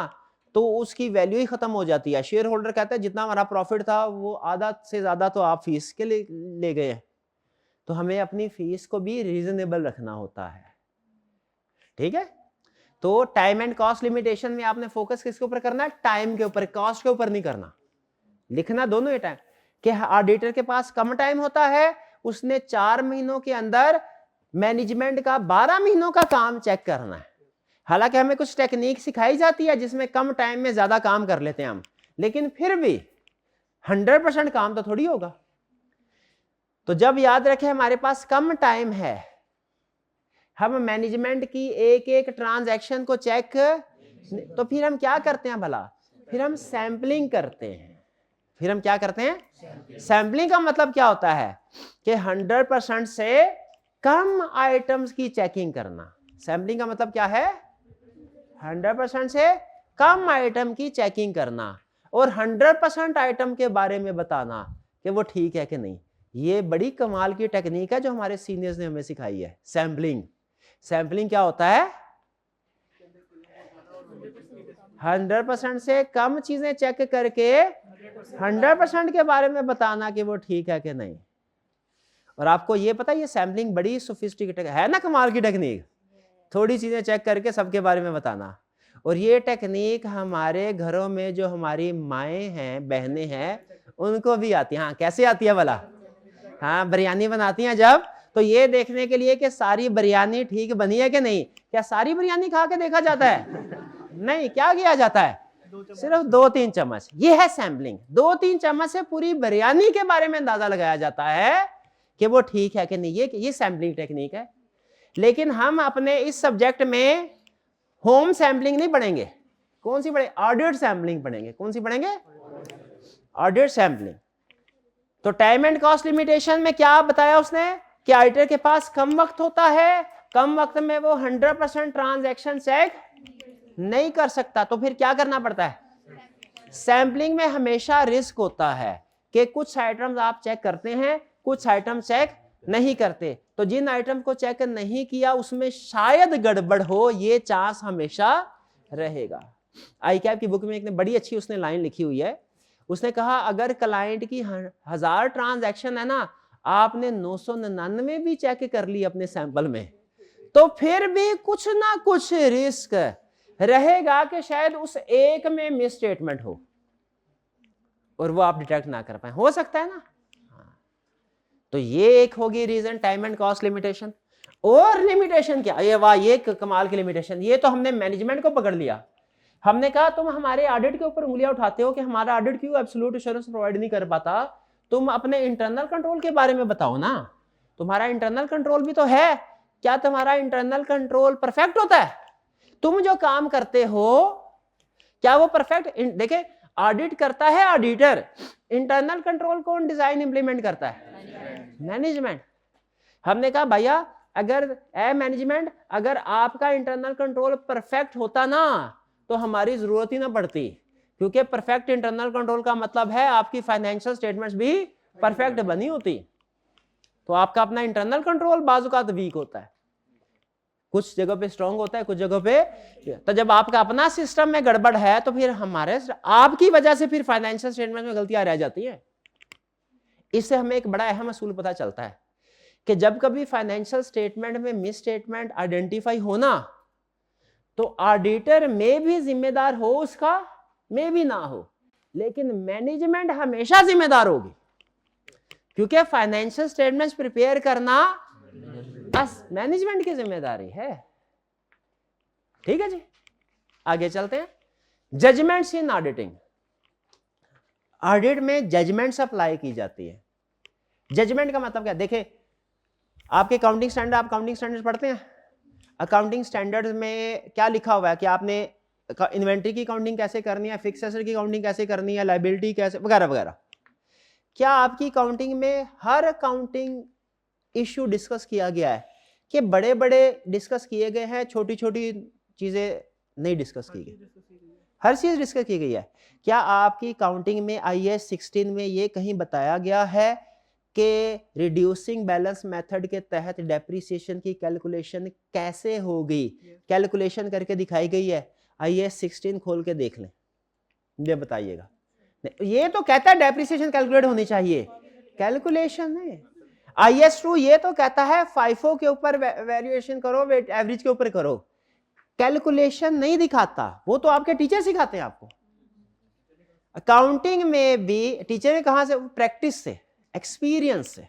तो उसकी वैल्यू ही खत्म हो जाती है। शेयर होल्डर कहता है जितना हमारा प्रॉफिट था वो आधा से ज्यादा तो आप फीस के लिए ले गए हैं, तो हमें अपनी फीस को भी रीजनेबल रखना होता है। ठीक है, तो टाइम एंड कॉस्ट लिमिटेशन में आपने फोकस किसके ऊपर करना है? टाइम के ऊपर, कॉस्ट के ऊपर नहीं करना। लिखना दोनों ही टाइम कि ऑडिटर के पास कम टाइम होता है, उसने 4 महीनों के अंदर मैनेजमेंट का 12 महीनों का काम चेक करना है। हालांकि हमें कुछ टेक्निक सिखाई जाती है जिसमें कम टाइम में ज्यादा काम कर लेते हैं हम, लेकिन फिर भी 100% काम तो थोड़ी होगा। तो जब याद रखें हमारे पास कम टाइम है, हम मैनेजमेंट की एक एक ट्रांजैक्शन को चेक, तो फिर हम क्या करते हैं भला? फिर हम सैंपलिंग करते हैं। फिर हम क्या करते हैं? सैंपलिंग का मतलब क्या होता है कि 100% से कम आइटम्स की चेकिंग करना। सैंपलिंग का मतलब क्या है? 100% से कम आइटम की चेकिंग करना और 100% आइटम के बारे में बताना कि वो ठीक है कि नहीं। ये बड़ी कमाल की टेक्निक है जो हमारे सीनियर्स ने हमें सिखाई है, सैंपलिंग। सैंपलिंग क्या होता है? 100% से कम चीजें चेक करके 100% के बारे में बताना कि वो ठीक है कि नहीं। और आपको ये पता है ये सैंपलिंग बड़ी सोफिस्टिकेटेड है ना, कमाल की टेक्निक। थोड़ी चीजें चेक करके सबके बारे में बताना। और ये टेक्निक हमारे घरों में जो हमारी माएँ हैं, बहनें हैं, उनको भी आती है। हाँ, कैसे आती है भला? हाँ, बिरयानी बनाती हैं जब, तो ये देखने के लिए कि सारी बिरयानी ठीक बनी है कि नहीं। क्या सारी बिरयानी खा के देखा जाता है? नहीं, क्या किया जाता है? सिर्फ 2-3 चम्मच। ये है सैंपलिंग। 2-3 चम्मच से पूरी बिरयानी के बारे में अंदाजा लगाया जाता है कि वो ठीक है कि नहीं। ये सैंपलिंग टेक्निक है। लेकिन हम अपने इस सब्जेक्ट में होम सैंपलिंग नहीं पढ़ेंगे। कौन सी पढ़ेंगे? ऑडिट सैंपलिंग पढ़ेंगे। कौन सी पढ़ेंगे? Audit sampling. तो टाइम एंड कॉस्ट लिमिटेशन में क्या बताया उसने कि ऑडिटर के पास कम वक्त होता है, कम वक्त में वो 100% ट्रांजैक्शन चेक नहीं कर सकता। तो फिर क्या करना पड़ता है? सैंपलिंग में हमेशा रिस्क होता है कि कुछ आइटम्स आप चेक करते हैं, कुछ आइटम चेक नहीं करते। तो जिन आइटम को चेक नहीं किया उसमें शायद गड़बड़ हो, ये चांस हमेशा रहेगा। आईकैप की बुक में एक ने बड़ी अच्छी उसने लाइन लिखी हुई है। उसने कहा अगर क्लाइंट की 1000 ट्रांजैक्शन है ना, आपने 999 भी चेक कर ली अपने सैंपल में, तो फिर भी कुछ ना कुछ रिस्क रहेगा कि शायद उस एक में मिस स्टेटमेंट हो और वो आप डिटेक्ट ना कर पाए। हो सकता है ना। तो ये एक होगी reason, time and cost limitation. और लिमिटेशन क्या? ये वाह, ये कमाल की लिमिटेशन। ये तो हमने मैनेजमेंट को पकड़ लिया। हमने कहा तुम हमारे ऑडिट के ऊपर उंगलियां उठाते हो कि हमारा ऑडिट क्यों एब्सोल्यूट एश्योरेंस प्रोवाइड नहीं कर पाता। तुम अपने इंटरनल कंट्रोल के बारे में बताओ ना। तुम्हारा इंटरनल कंट्रोल भी तो है। क्या तुम्हारा इंटरनल कंट्रोल परफेक्ट होता है? तुम जो काम करते हो क्या वो परफेक्ट? देखे, ऑडिट करता है ऑडिटर, इंटरनल कंट्रोल कौन डिजाइन इंप्लीमेंट करता है? मैनेजमेंट। हमने कहा भैया अगर मैनेजमेंट, अगर आपका इंटरनल कंट्रोल परफेक्ट होता ना तो हमारी जरूरत ही ना पड़ती, क्योंकि परफेक्ट इंटरनल कंट्रोल का मतलब है आपकी फाइनेंशियल स्टेटमेंट्स भी परफेक्ट बनी होती। तो आपका अपना इंटरनल कंट्रोल बाजुकात वीक होता है, कुछ जगह पे स्ट्रांग होता है, कुछ जगह पे। तो जब आपका अपना सिस्टम में गड़बड़ है तो फिर हमारे आपकी वजह से फिर फाइनेंशियल स्टेटमेंट में गलतियां रह जाती हैं। इससे हमें एक बड़ा अहम असूल पता चलता है कि जब कभी फाइनेंशियल स्टेटमेंट में मिस स्टेटमेंट आइडेंटिफाई होना तो ऑडिटर में भी जिम्मेदार हो उसका, में भी ना हो, लेकिन मैनेजमेंट हमेशा जिम्मेदार होगी, क्योंकि फाइनेंशियल स्टेटमेंट्स प्रिपेयर करना बस मैनेजमेंट की जिम्मेदारी है। ठीक है जी, आगे चलते हैं। जजमेंट्स इन ऑडिटिंग। ऑडिट में जजमेंट्स अप्लाई की जाती है। जजमेंट का मतलब क्या? देखे, आपके अकाउंटिंग स्टैंडर्ड, आप अकाउंटिंग स्टैंडर्ड पढ़ते हैं। अकाउंटिंग स्टैंडर्ड में क्या लिखा हुआ है कि आपने इन्वेंट्री की अकाउंटिंग कैसे करनी है, फिक्स एसेट की अकाउंटिंग कैसे करनी है, लायबिलिटी कैसे, वगैरह वगैरह। क्या आपकी अकाउंटिंग में हर अकाउंटिंग इश्यू डिस्कस किया गया है कि बड़े बड़े डिस्कस किए गए हैं, छोटी छोटी चीजें नहीं डिस्कस की गई? हर चीज डिस्कस की गई है। क्या आपकी अकाउंटिंग में IAS 16 में ये कहीं बताया गया है कि रिड्यूसिंग बैलेंस मेथड के तहत डेप्रिसिएशन की कैलकुलेशन कैसे होगी, कैलकुलेशन करके दिखाई गई है। आइए 16 खोल के देख लें, ये बताइएगा। ये तो कहता है डेप्रिसिएशन कैलकुलेट होनी चाहिए, कैलकुलेशन नहीं। IS2 ये तो कहता है फाइफो के ऊपर वैल्यूएशन करो, वेट एवरेज के ऊपर करो, कैलकुलेशन नहीं दिखाता। वो तो आपके टीचर सिखाते हैं आपको। अकाउंटिंग में भी टीचर ने कहां से, प्रैक्टिस से, एक्सपीरियंस से।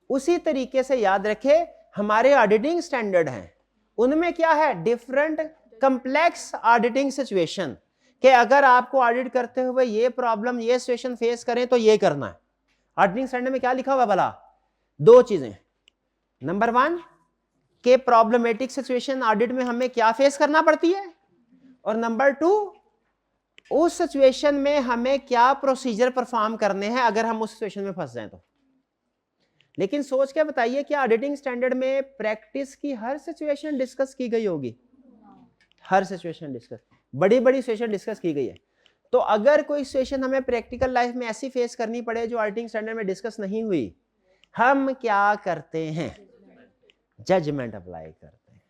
उसी तरीके से याद रखे हमारे ऑडिटिंग स्टैंडर्ड हैं, उनमें क्या है, डिफरेंट कंप्लेक्स ऑडिटिंग सिचुएशन, कि अगर आपको ऑडिट करते हुए ये प्रॉब्लम, ये सिचुएशन फेस करें तो ये करना है। ऑडिटिंग स्टैंडर्ड में क्या लिखा हुआ भला, दो चीजें, नंबर 1 के प्रॉब्लमेटिक सिचुएशन ऑडिट में हमें क्या फेस करना पड़ती है, और नंबर 2 उस सिचुएशन में हमें क्या प्रोसीजर परफॉर्म करने हैं अगर हम उस सिचुएशन में फंस जाएं तो। लेकिन सोच के बताइए कि ऑडिटिंग स्टैंडर्ड में प्रैक्टिस की हर सिचुएशन डिस्कस की गई होगी, हर सिचुएशन डिस्कस, बड़ी बड़ी सिचुएशन डिस्कस की गई है। तो अगर कोई सिचुएशन हमें प्रैक्टिकल लाइफ में ऐसी फेस करनी पड़े जो ऑडिटिंग स्टैंडर्ड में डिस्कस नहीं हुई, हम क्या करते हैं, जजमेंट अप्लाई करते हैं।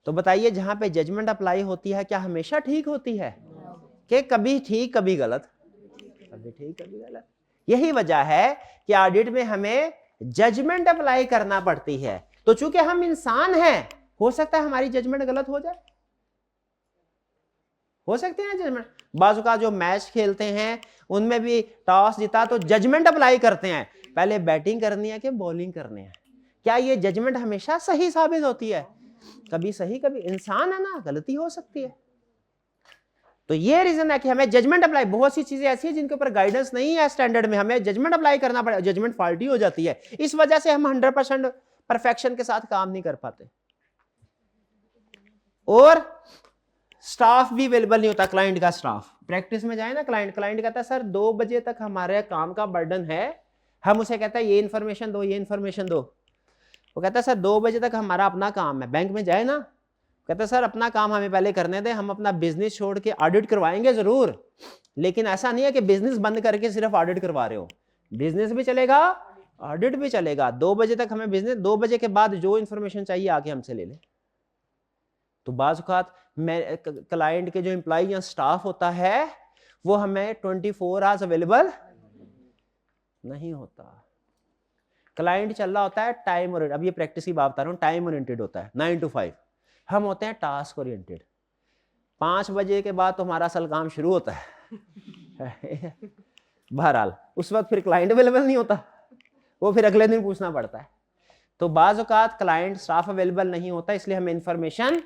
तो बताइए जहां पे जजमेंट अप्लाई होती है क्या हमेशा ठीक होती है, कि कभी ठीक कभी गलत, कभी ठीक कभी गलत। यही वजह है कि ऑडिट में हमें जजमेंट अप्लाई करना पड़ती है। तो चूंकि हम इंसान हैं, हो सकता है हमारी जजमेंट गलत हो जाए, हो सकते हैं जजमेंट। बाजू का जो मैच खेलते हैं उनमें भी टॉस जीता तो जजमेंट अप्लाई करते हैं, पहले बैटिंग करनी है कि बॉलिंग करनी है। क्या ये जजमेंट हमेशा सही साबित होती है, कभी सही कभी, इंसान है ना, गलती हो सकती है। तो ये रीजन है कि हमें जजमेंट अप्लाई, बहुत सी चीजें ऐसी हैं जिनके ऊपर गाइडेंस नहीं है स्टैंडर्ड में, हमें जजमेंट अप्लाई करना पड़ेगा, जजमेंट फॉल्टी हो जाती है। इस वजह से हम 100% परफेक्शन के साथ काम नहीं कर पाते, और स्टाफ भी अवेलेबल नहीं होता, क्लाइंट का स्टाफ। प्रैक्टिस में जाए ना, क्लाइंट कहता है सर 2 बजे तक हमारे काम का बर्डन है, हम उसे कहते हैं ये इन्फॉर्मेशन दो, ये इन्फॉर्मेशन दो। वो कहता है सर 2 बजे तक हमारा अपना काम है। बैंक में जाए ना, कहता है सर अपना काम हमें पहले करने दें, हम अपना बिजनेस छोड़ के ऑडिट करवाएंगे जरूर, लेकिन ऐसा नहीं है कि बिजनेस बंद करके सिर्फ ऑडिट करवा रहे हो, बिजनेस भी चलेगा, ऑडिट भी चलेगा। 2 बजे तक हमें बिजनेस, 2 बजे के बाद जो इन्फॉर्मेशन चाहिए आके हमसे ले ले। तो बाज़ औक़ात क्लाइंट के जो एम्प्लॉय या स्टाफ होता है वो हमें 24 आवर्स अवेलेबल नहीं होता। क्लाइंट चल रहा होता है टाइम ओरिएंटेड, अब ये प्रैक्टिस की बात बता रहा हूँ, टाइम ओरिएंटेड होता है 9 to 5, हम होते हैं टास्क ओरिएंटेड। 5 बजे के बाद तो हमारा असल काम शुरू होता है बहरहाल उस वक्त फिर क्लाइंट अवेलेबल नहीं होता, वो फिर अगले दिन पूछना पड़ता है। तो बाज़ औक़ात क्लाइंट स्टाफ अवेलेबल नहीं होता, इसलिए हमें इंफॉर्मेशन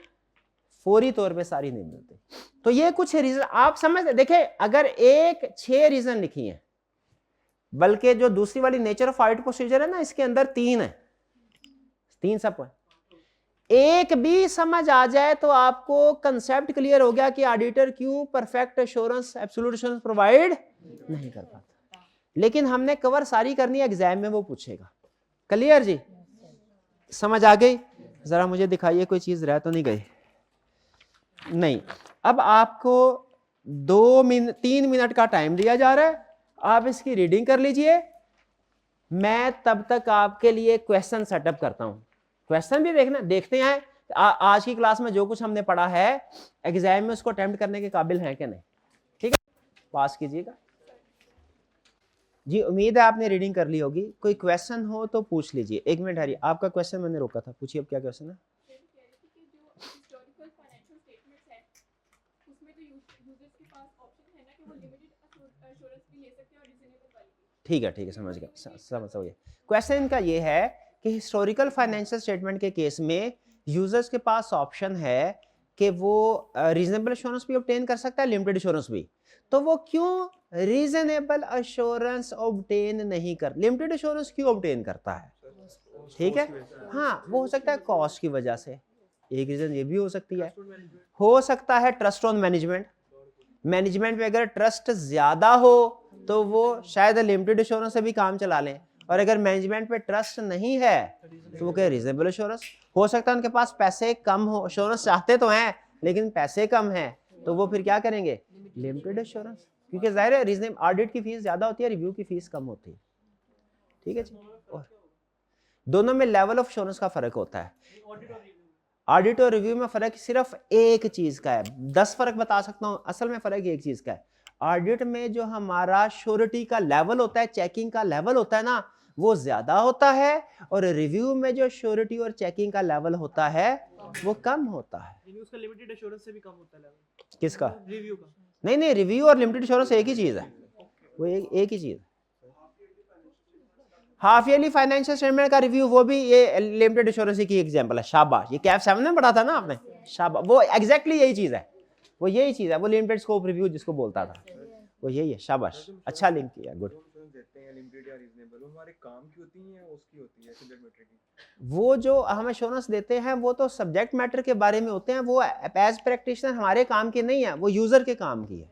फौरी तौर पे सारी नहीं मिलती। तो ये कुछ रीजन आप समझ देखें, अगर 6 रीजन लिखी हैं, बल्कि जो दूसरी वाली नेचर ऑफ ऑडिट प्रोसीजर है ना, इसके अंदर 3 है, 3 सब है। एक भी समझ आ जाए तो आपको कंसेप्ट क्लियर हो गया कि ऑडिटर क्यों perfect assurance, absolute assurance provide नहीं कर पाता। लेकिन हमने कवर सारी करनी है, एग्जाम में वो पूछेगा। क्लियर जी, समझ आ गई? जरा मुझे दिखाइए कोई चीज रह तो नहीं गई। नहीं, अब आपको 3 मिनट का टाइम दिया जा रहा है, आप इसकी रीडिंग कर लीजिए। मैं तब तक आपके लिए क्वेश्चन सेटअप करता हूं। क्वेश्चन भी देखते हैं आज की क्लास में जो कुछ हमने पढ़ा है एग्जाम में उसको अटेम्प्ट करने के काबिल है कि नहीं। ठीक है, पास कीजिएगा जी। उम्मीद है आपने रीडिंग कर ली होगी। कोई क्वेश्चन हो तो पूछ लीजिए। 1 मिनट हरी, आपका क्वेश्चन मैंने रोका था, पूछिए अब क्या क्वेश्चन है। ठीक है, समझ गया, समझ गया। क्वेश्चन इनका ये है कि हिस्टोरिकल फाइनेंशियल स्टेटमेंट के केस में यूजर्स के पास ऑप्शन है कि वो रीजनेबल एश्योरेंस भी ऑब्टेन कर सकता है, लिमिटेड एश्योरेंस भी। तो वो क्यों रीजनेबल एश्योरेंस ऑब्टेन नहीं कर, लिमिटेड एश्योरेंस क्यों ऑब्टेन करता है? ठीक है, हाँ, वो हो सकता है कॉस्ट की वजह से, एक रीजन ये भी हो सकती है। हो सकता है ट्रस्ट ऑन मैनेजमेंट, मैनेजमेंट पे अगर ट्रस्ट ज्यादा हो तो वो शायद लिमिटेड एश्योरेंस से भी काम चला लें, और अगर मैनेजमेंट पे ट्रस्ट नहीं है तो वो कहे रीजनेबल एश्योरेंस। हो सकता है उनके पास पैसे कम हो, एश्योरेंस चाहते तो हैं लेकिन पैसे कम हैं, तो वो फिर क्या करेंगे, लिमिटेड एश्योरेंस। क्योंकि जाहिर है रीजनेबल ऑडिट की फीस ज़्यादा होती है, रिव्यू की फीस कम होती है। ठीक है जी। और दोनों में लेवल ऑफ एश्योरेंस का फ़र्क होता है। ऑडिट और रिव्यू में फ़र्क सिर्फ एक चीज़ का है, 10 फ़र्क बता सकता हूँ, असल में फ़र्क एक चीज़ का है। ऑडिट में जो हमारा श्योरिटी का लेवल होता है, चेकिंग का लेवल होता है ना, वो ज़्यादा होता है, और रिव्यू में जो श्योरिटी और चेकिंग का लेवल होता है वो कम होता है। उसका लिमिटेड एश्योरेंस से भी कम होता है लेवल। किसका? रिव्यू का। नहीं, रिव्यू और लिमिटेड एश्योरेंस एक ही चीज़ है, वो एक ही चीज़। हाफ ईयरली फाइनेंशियल स्टेटमेंट का रिव्यू, वो भी ये लिमिटेड एश्योरेंस की एग्जांपल है। शाबाश, ये कैफ 7 में पढ़ा था ना आपने, शाबाश, वो एग्जैक्टली यही चीज़ है, वो यही चीज़ है, वो लिमिटेड स्कोप रिव्यू जिसको बोलता था, वो यही है। शाबाश, अच्छा लिंक किया, गुड। देते हैं लिमिटेड या रीजनेबल, वो हमारे काम की होती है या उसकी होती है सब्जेक्ट मैटर की? वो जो हम एश्योरेंस देते हैं वो तो सब्जेक्ट मैटर के बारे में होते हैं, वो एज प्रैक्टिशनर हमारे काम के नहीं है, वो यूज़र के काम की है,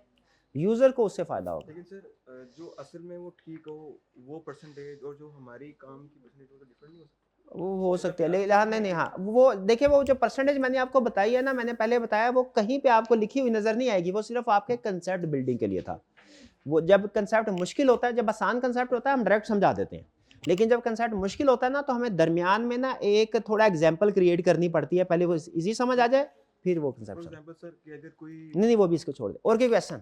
यूज़र को उससे फ़ायदा होगा। लेकिन सर जो असल में वो ठीक हो, वो परसेंटेज और जो हमारी काम की परसेंटेज वो तो डिफरेंट नहीं हो सकता? वो हो सकते हैं, लेकिन हाँ, नहीं, हाँ, वो देखिए, वो जो परसेंटेज मैंने आपको बताई है ना, मैंने पहले बताया, वो कहीं पे आपको लिखी हुई नज़र नहीं आएगी, वो सिर्फ आपके कंसेप्ट बिल्डिंग के लिए था। वो जब कंसेप्ट मुश्किल होता है, जब आसान कंसेप्ट होता है हम डायरेक्ट समझा देते हैं, लेकिन जब कंसेप्ट मुश्किल होता है ना, तो हमें दरमियान में ना एक थोड़ा एग्जाम्पल क्रिएट करनी पड़ती है, पहले वो इजी समझ आ जाए, फिर वो फॉर कंसेप्ट। एग्जांपल सर कि अगर कोई नहीं, वो भी इसको छोड़ दे। और कोई क्वेश्चन?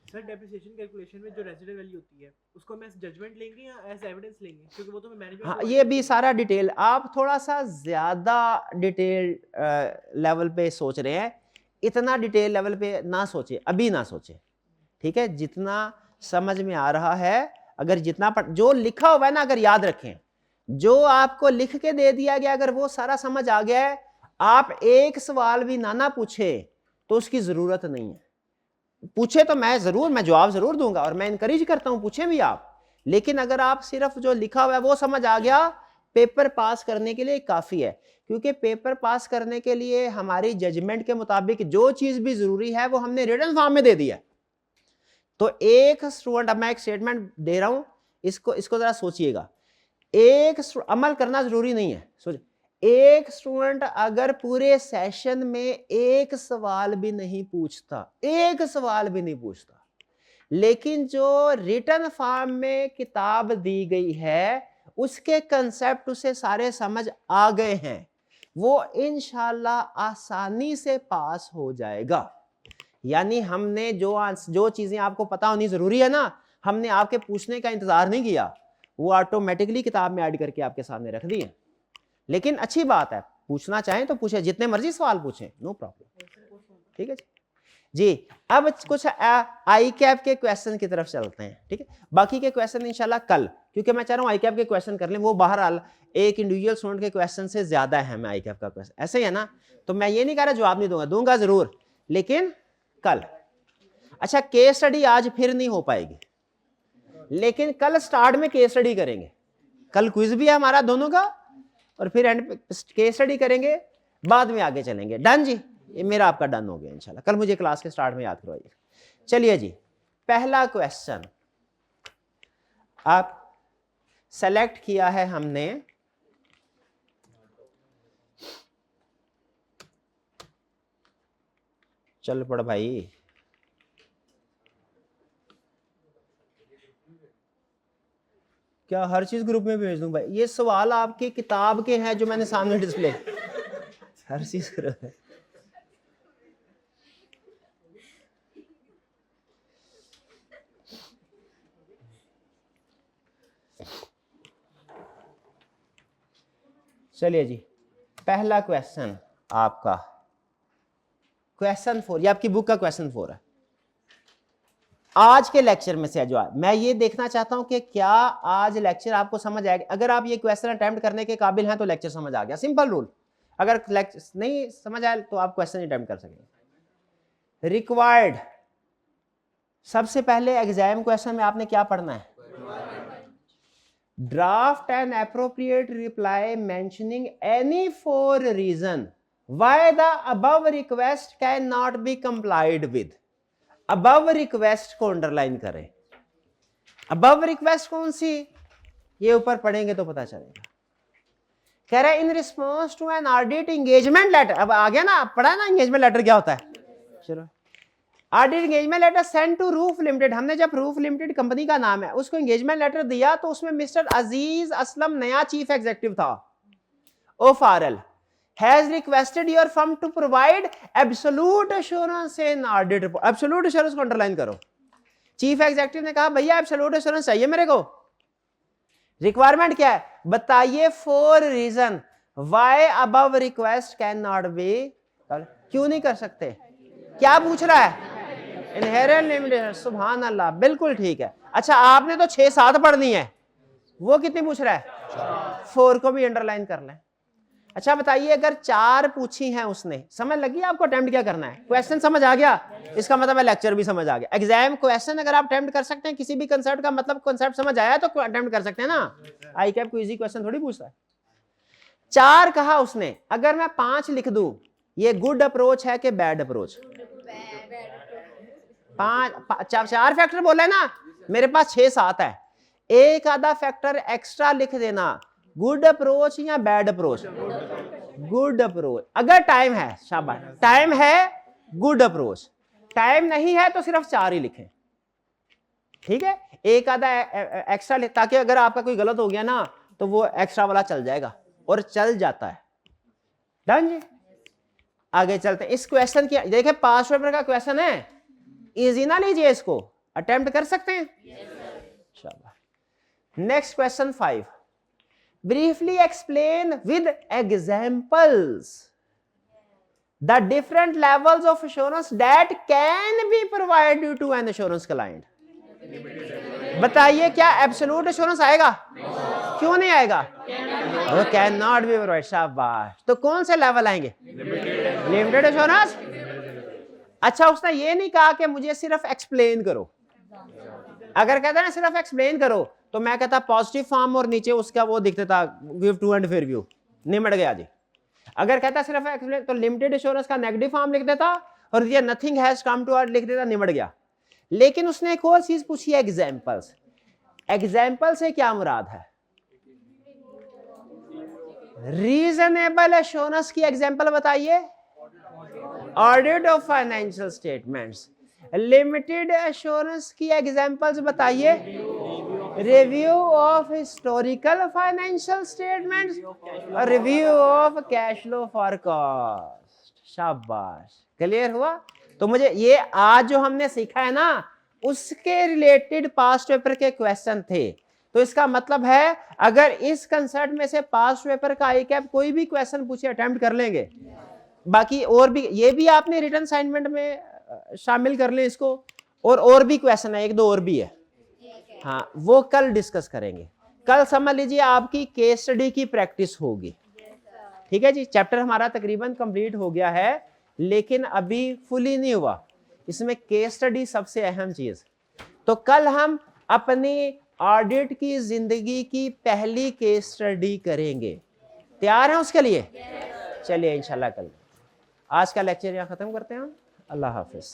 सर डेप्रिसिएशन कैलकुलेशन में जो रेजिडुअल वैल्यू होती है उसको हम एज जजमेंट लेंगे या एज एविडेंस लेंगे, क्योंकि वो तो मैनेजमेंट। हाँ, ये भी सारा डिटेल, आप थोड़ा सा ज़्यादा डिटेल लेवल पे सोच रहे हैं, इतना डिटेल लेवल पे ना सोचे, अभी ना सोचे, ठीक है? जितना समझ में आ रहा है, अगर जितना जो लिखा हुआ है ना, अगर याद रखें, जो आपको लिख के दे दिया गया, अगर वो सारा समझ आ गया है, आप एक सवाल भी ना पूछे तो उसकी ज़रूरत नहीं है। पूछे तो मैं जवाब ज़रूर दूंगा, और मैं इनकरेज करता हूं, पूछें भी आप, लेकिन अगर आप सिर्फ जो लिखा हुआ है वो समझ आ गया, पेपर पास करने के लिए काफ़ी है। क्योंकि पेपर पास करने के लिए हमारी जजमेंट के मुताबिक जो चीज़ भी ज़रूरी है वो हमने रिटन फॉर्म में दे दिया। तो एक स्टूडेंट, अब मैं एक स्टेटमेंट दे रहा हूं, इसको ज़रा सोचिएगा, एक अमल करना ज़रूरी नहीं है, सोचिए, एक स्टूडेंट अगर पूरे सेशन में एक सवाल भी नहीं पूछता, लेकिन जो रिटन फॉर्म में किताब दी गई है उसके कंसेप्ट उसे सारे समझ आ गए हैं, वो इंशाल्लाह आसानी से पास हो जाएगा। यानी हमने जो चीजें आपको पता होनी जरूरी है ना, हमने आपके पूछने का इंतजार नहीं किया, वो ऑटोमेटिकली किताब में ऐड करके आपके सामने रख दिए। लेकिन अच्छी बात है, पूछना चाहें तो पूछे, जितने मर्जी सवाल पूछें, नो प्रॉब्लम, ठीक है जी। अब कुछ आई कैप के क्वेश्चन की तरफ चलते हैं, ठीक है? बाकी के क्वेश्चन इंशाल्लाह कल, क्योंकि मैं चाह रहा हूँ आई कैप के क्वेश्चन कर लें, वो बहरहाल एक इंडिविजुअल स्टूडेंट के क्वेश्चन से ज्यादा अहम है आई कैप का क्वेश्चन, ऐसे ही है ना? तो मैं ये नहीं कह रहा जवाब नहीं दूंगा जरूर, लेकिन कल। अच्छा, केस स्टडी आज फिर नहीं हो पाएगी, लेकिन कल स्टार्ट में केस स्टडी करेंगे, कल क्विज भी है हमारा दोनों का, और फिर एंड पे केस स्टडी करेंगे, बाद में आगे चलेंगे। डन जी, ये मेरा आपका डन हो गया इंशाल्लाह। कल मुझे क्लास के स्टार्ट में याद करवाइए। चलिए जी, पहला क्वेश्चन आप सेलेक्ट किया है हमने, चल पड़ भाई, क्या हर चीज ग्रुप में भेज दूं भाई? ये सवाल आपकी किताब के हैं जो मैंने सामने डिस्प्ले, हर चीज चलिए जी, पहला क्वेश्चन आपका क्वेश्चन 4, ये आपकी बुक का क्वेश्चन 4 है। आज के लेक्चर में से जो मैं ये देखना चाहता हूं कि क्या आज लेक्चर आपको समझ आएगा। अगर आप ये क्वेश्चन अटेम्प्ट करने के काबिल हैं तो लेक्चर समझ आ गया, सिंपल रूल। अगर लेक्चर नहीं समझ आए तो आप क्वेश्चन अटेम्प्ट कर सकेंगे। रिक्वायर्ड, सबसे पहले एग्जाम क्वेश्चन में आपने क्या पढ़ना है? Draft an appropriate reply mentioning any 4 reason why the above request can not be complied with. Above request को अंडरलाइन करें। अबव रिक्वेस्ट कौन सी? ये ऊपर पढ़ेंगे तो पता चलेगा। कह रहा है in response to an audit engagement letter. अब आ गया ना, पढ़ा ना एंगेजमेंट लेटर क्या होता है? चलो, audit engagement letter send to Roof Limited, हमने जब रूफ लिमिटेड कंपनी का नाम है उसको एंगेजमेंट लेटर दिया तो उसमें मिस्टर अजीज असलम नया चीफ एग्जीक्यूटिव था of RL, has requested your firm to provide absolute assurance in audit report. Absolute assurance को अंडरलाइन करो। चीफ एग्जीक्यूटिव ने कहा भैया एब्सोल्यूट एश्योरेंस चाहिए मेरे को। रिक्वायरमेंट क्या है बताइए? 4 reason why above request can not be, क्यों नहीं कर सकते? क्या पूछ रहा है? Inherent limitation. सुभान अल्लाह, बिल्कुल ठीक है। अच्छा आपने तो 6-7 पढ़नी है, वो कितनी पूछ रहा है? 4 को भी अंडरलाइन कर लें। अच्छा बताइए अगर 4 पूछी हैं उसने, समझ लगी आपको अटेम्प्ट क्या करना है? क्वेश्चन समझ आ गया, इसका मतलब है लेक्चर भी समझ आ गया। एग्जाम क्वेश्चन अगर आप अटेम्प्ट कर सकते हैं, किसी भी कंसेप्ट का मतलब कंसेप्ट समझ आया तो अटेम्प्ट कर सकते हैं ना। आई कैप कोई इजी क्वेश्चन थोड़ी पूछता है। 4 कहा उसने, अगर मैं 5 लिख दूं ये गुड अप्रोच है कि बैड अप्रोच? 4 फैक्टर बोला है ना, मेरे पास 6-7 है, एक आधा फैक्टर एक्स्ट्रा लिख देना, गुड अप्रोच या बैड अप्रोच? Good approach. अगर टाइम है, शाबाश, टाइम है गुड अप्रोच, टाइम नहीं है तो सिर्फ 4 ही लिखें, ठीक है? एक आधा एक्स्ट्रा लिख, ताकि अगर आपका कोई गलत हो गया ना तो वो एक्स्ट्रा वाला चल जाएगा, और चल जाता है। डन जी। आगे चलते हैं। इस क्वेश्चन की देखिए, पास पेपर का क्वेश्चन है, इजी ना लीजिए, इसको अटेम्प्ट कर सकते हैं। शाबाश। Next question 5, briefly explain with examples the different levels of assurance that can be provided to an assurance client। बताइए क्या एब्सोल्यूट एश्योरेंस आएगा? क्यों नहीं आएगा? वो कैन नॉट बी प्रोवाइड। शाबाश। तो कौन से लेवल आएंगे? Limited assurance. अच्छा उसने ये नहीं कहा कि मुझे सिर्फ एक्सप्लेन करो। अगर कहता ना सिर्फ एक्सप्लेन करो तो मैं कहता पॉजिटिव फॉर्म और नीचे उसका वो दिख देता give true and fair view, निमट गया जी। अगर कहता सिर्फ एक्सप्लेन तो लिमिटेड एश्योरेंस का नेगेटिव फॉर्म लिख देता और ये नथिंग हैज कम टू लिख देता, निमट गया। लेकिन उसने एक और चीज पूछी है, एग्जाम्पल्स। एग्जाम्पल से क्या मुराद है? रीजनेबल एश्योरेंस की एग्जाम्पल बताइए। Audit of financial statements. Limited assurance की एग्जाम्पल्स बताइए। Review of historical financial statements और review of cash flow forecast. शाबाश, क्लियर हुआ? तो मुझे ये आज जो हमने सीखा है ना उसके रिलेटेड पास्ट पेपर के क्वेश्चन थे। तो इसका मतलब है अगर इस कंसेप्ट में से पास्ट पेपर का आई कैप कोई भी क्वेश्चन पूछे अटेम्प्ट कर लेंगे। बाकी और भी ये भी आपने रिटन असाइनमेंट में शामिल कर ले इसको, और भी क्वेश्चन है, 1-2 और भी है। हाँ वो कल डिस्कस करेंगे। कल समझ लीजिए आपकी केस स्टडी की प्रैक्टिस होगी, ठीक है जी। चैप्टर हमारा तकरीबन कंप्लीट हो गया है लेकिन अभी फुली नहीं हुआ, इसमें केस स्टडी सबसे अहम चीज। तो कल हम अपनी ऑडिट की जिंदगी की पहली केस स्टडी करेंगे। तैयार हैं उसके लिए? चलिए इंशाल्लाह कल। आज का लेक्चर यहाँ खत्म करते हैं हम। अल्लाह हाफिज।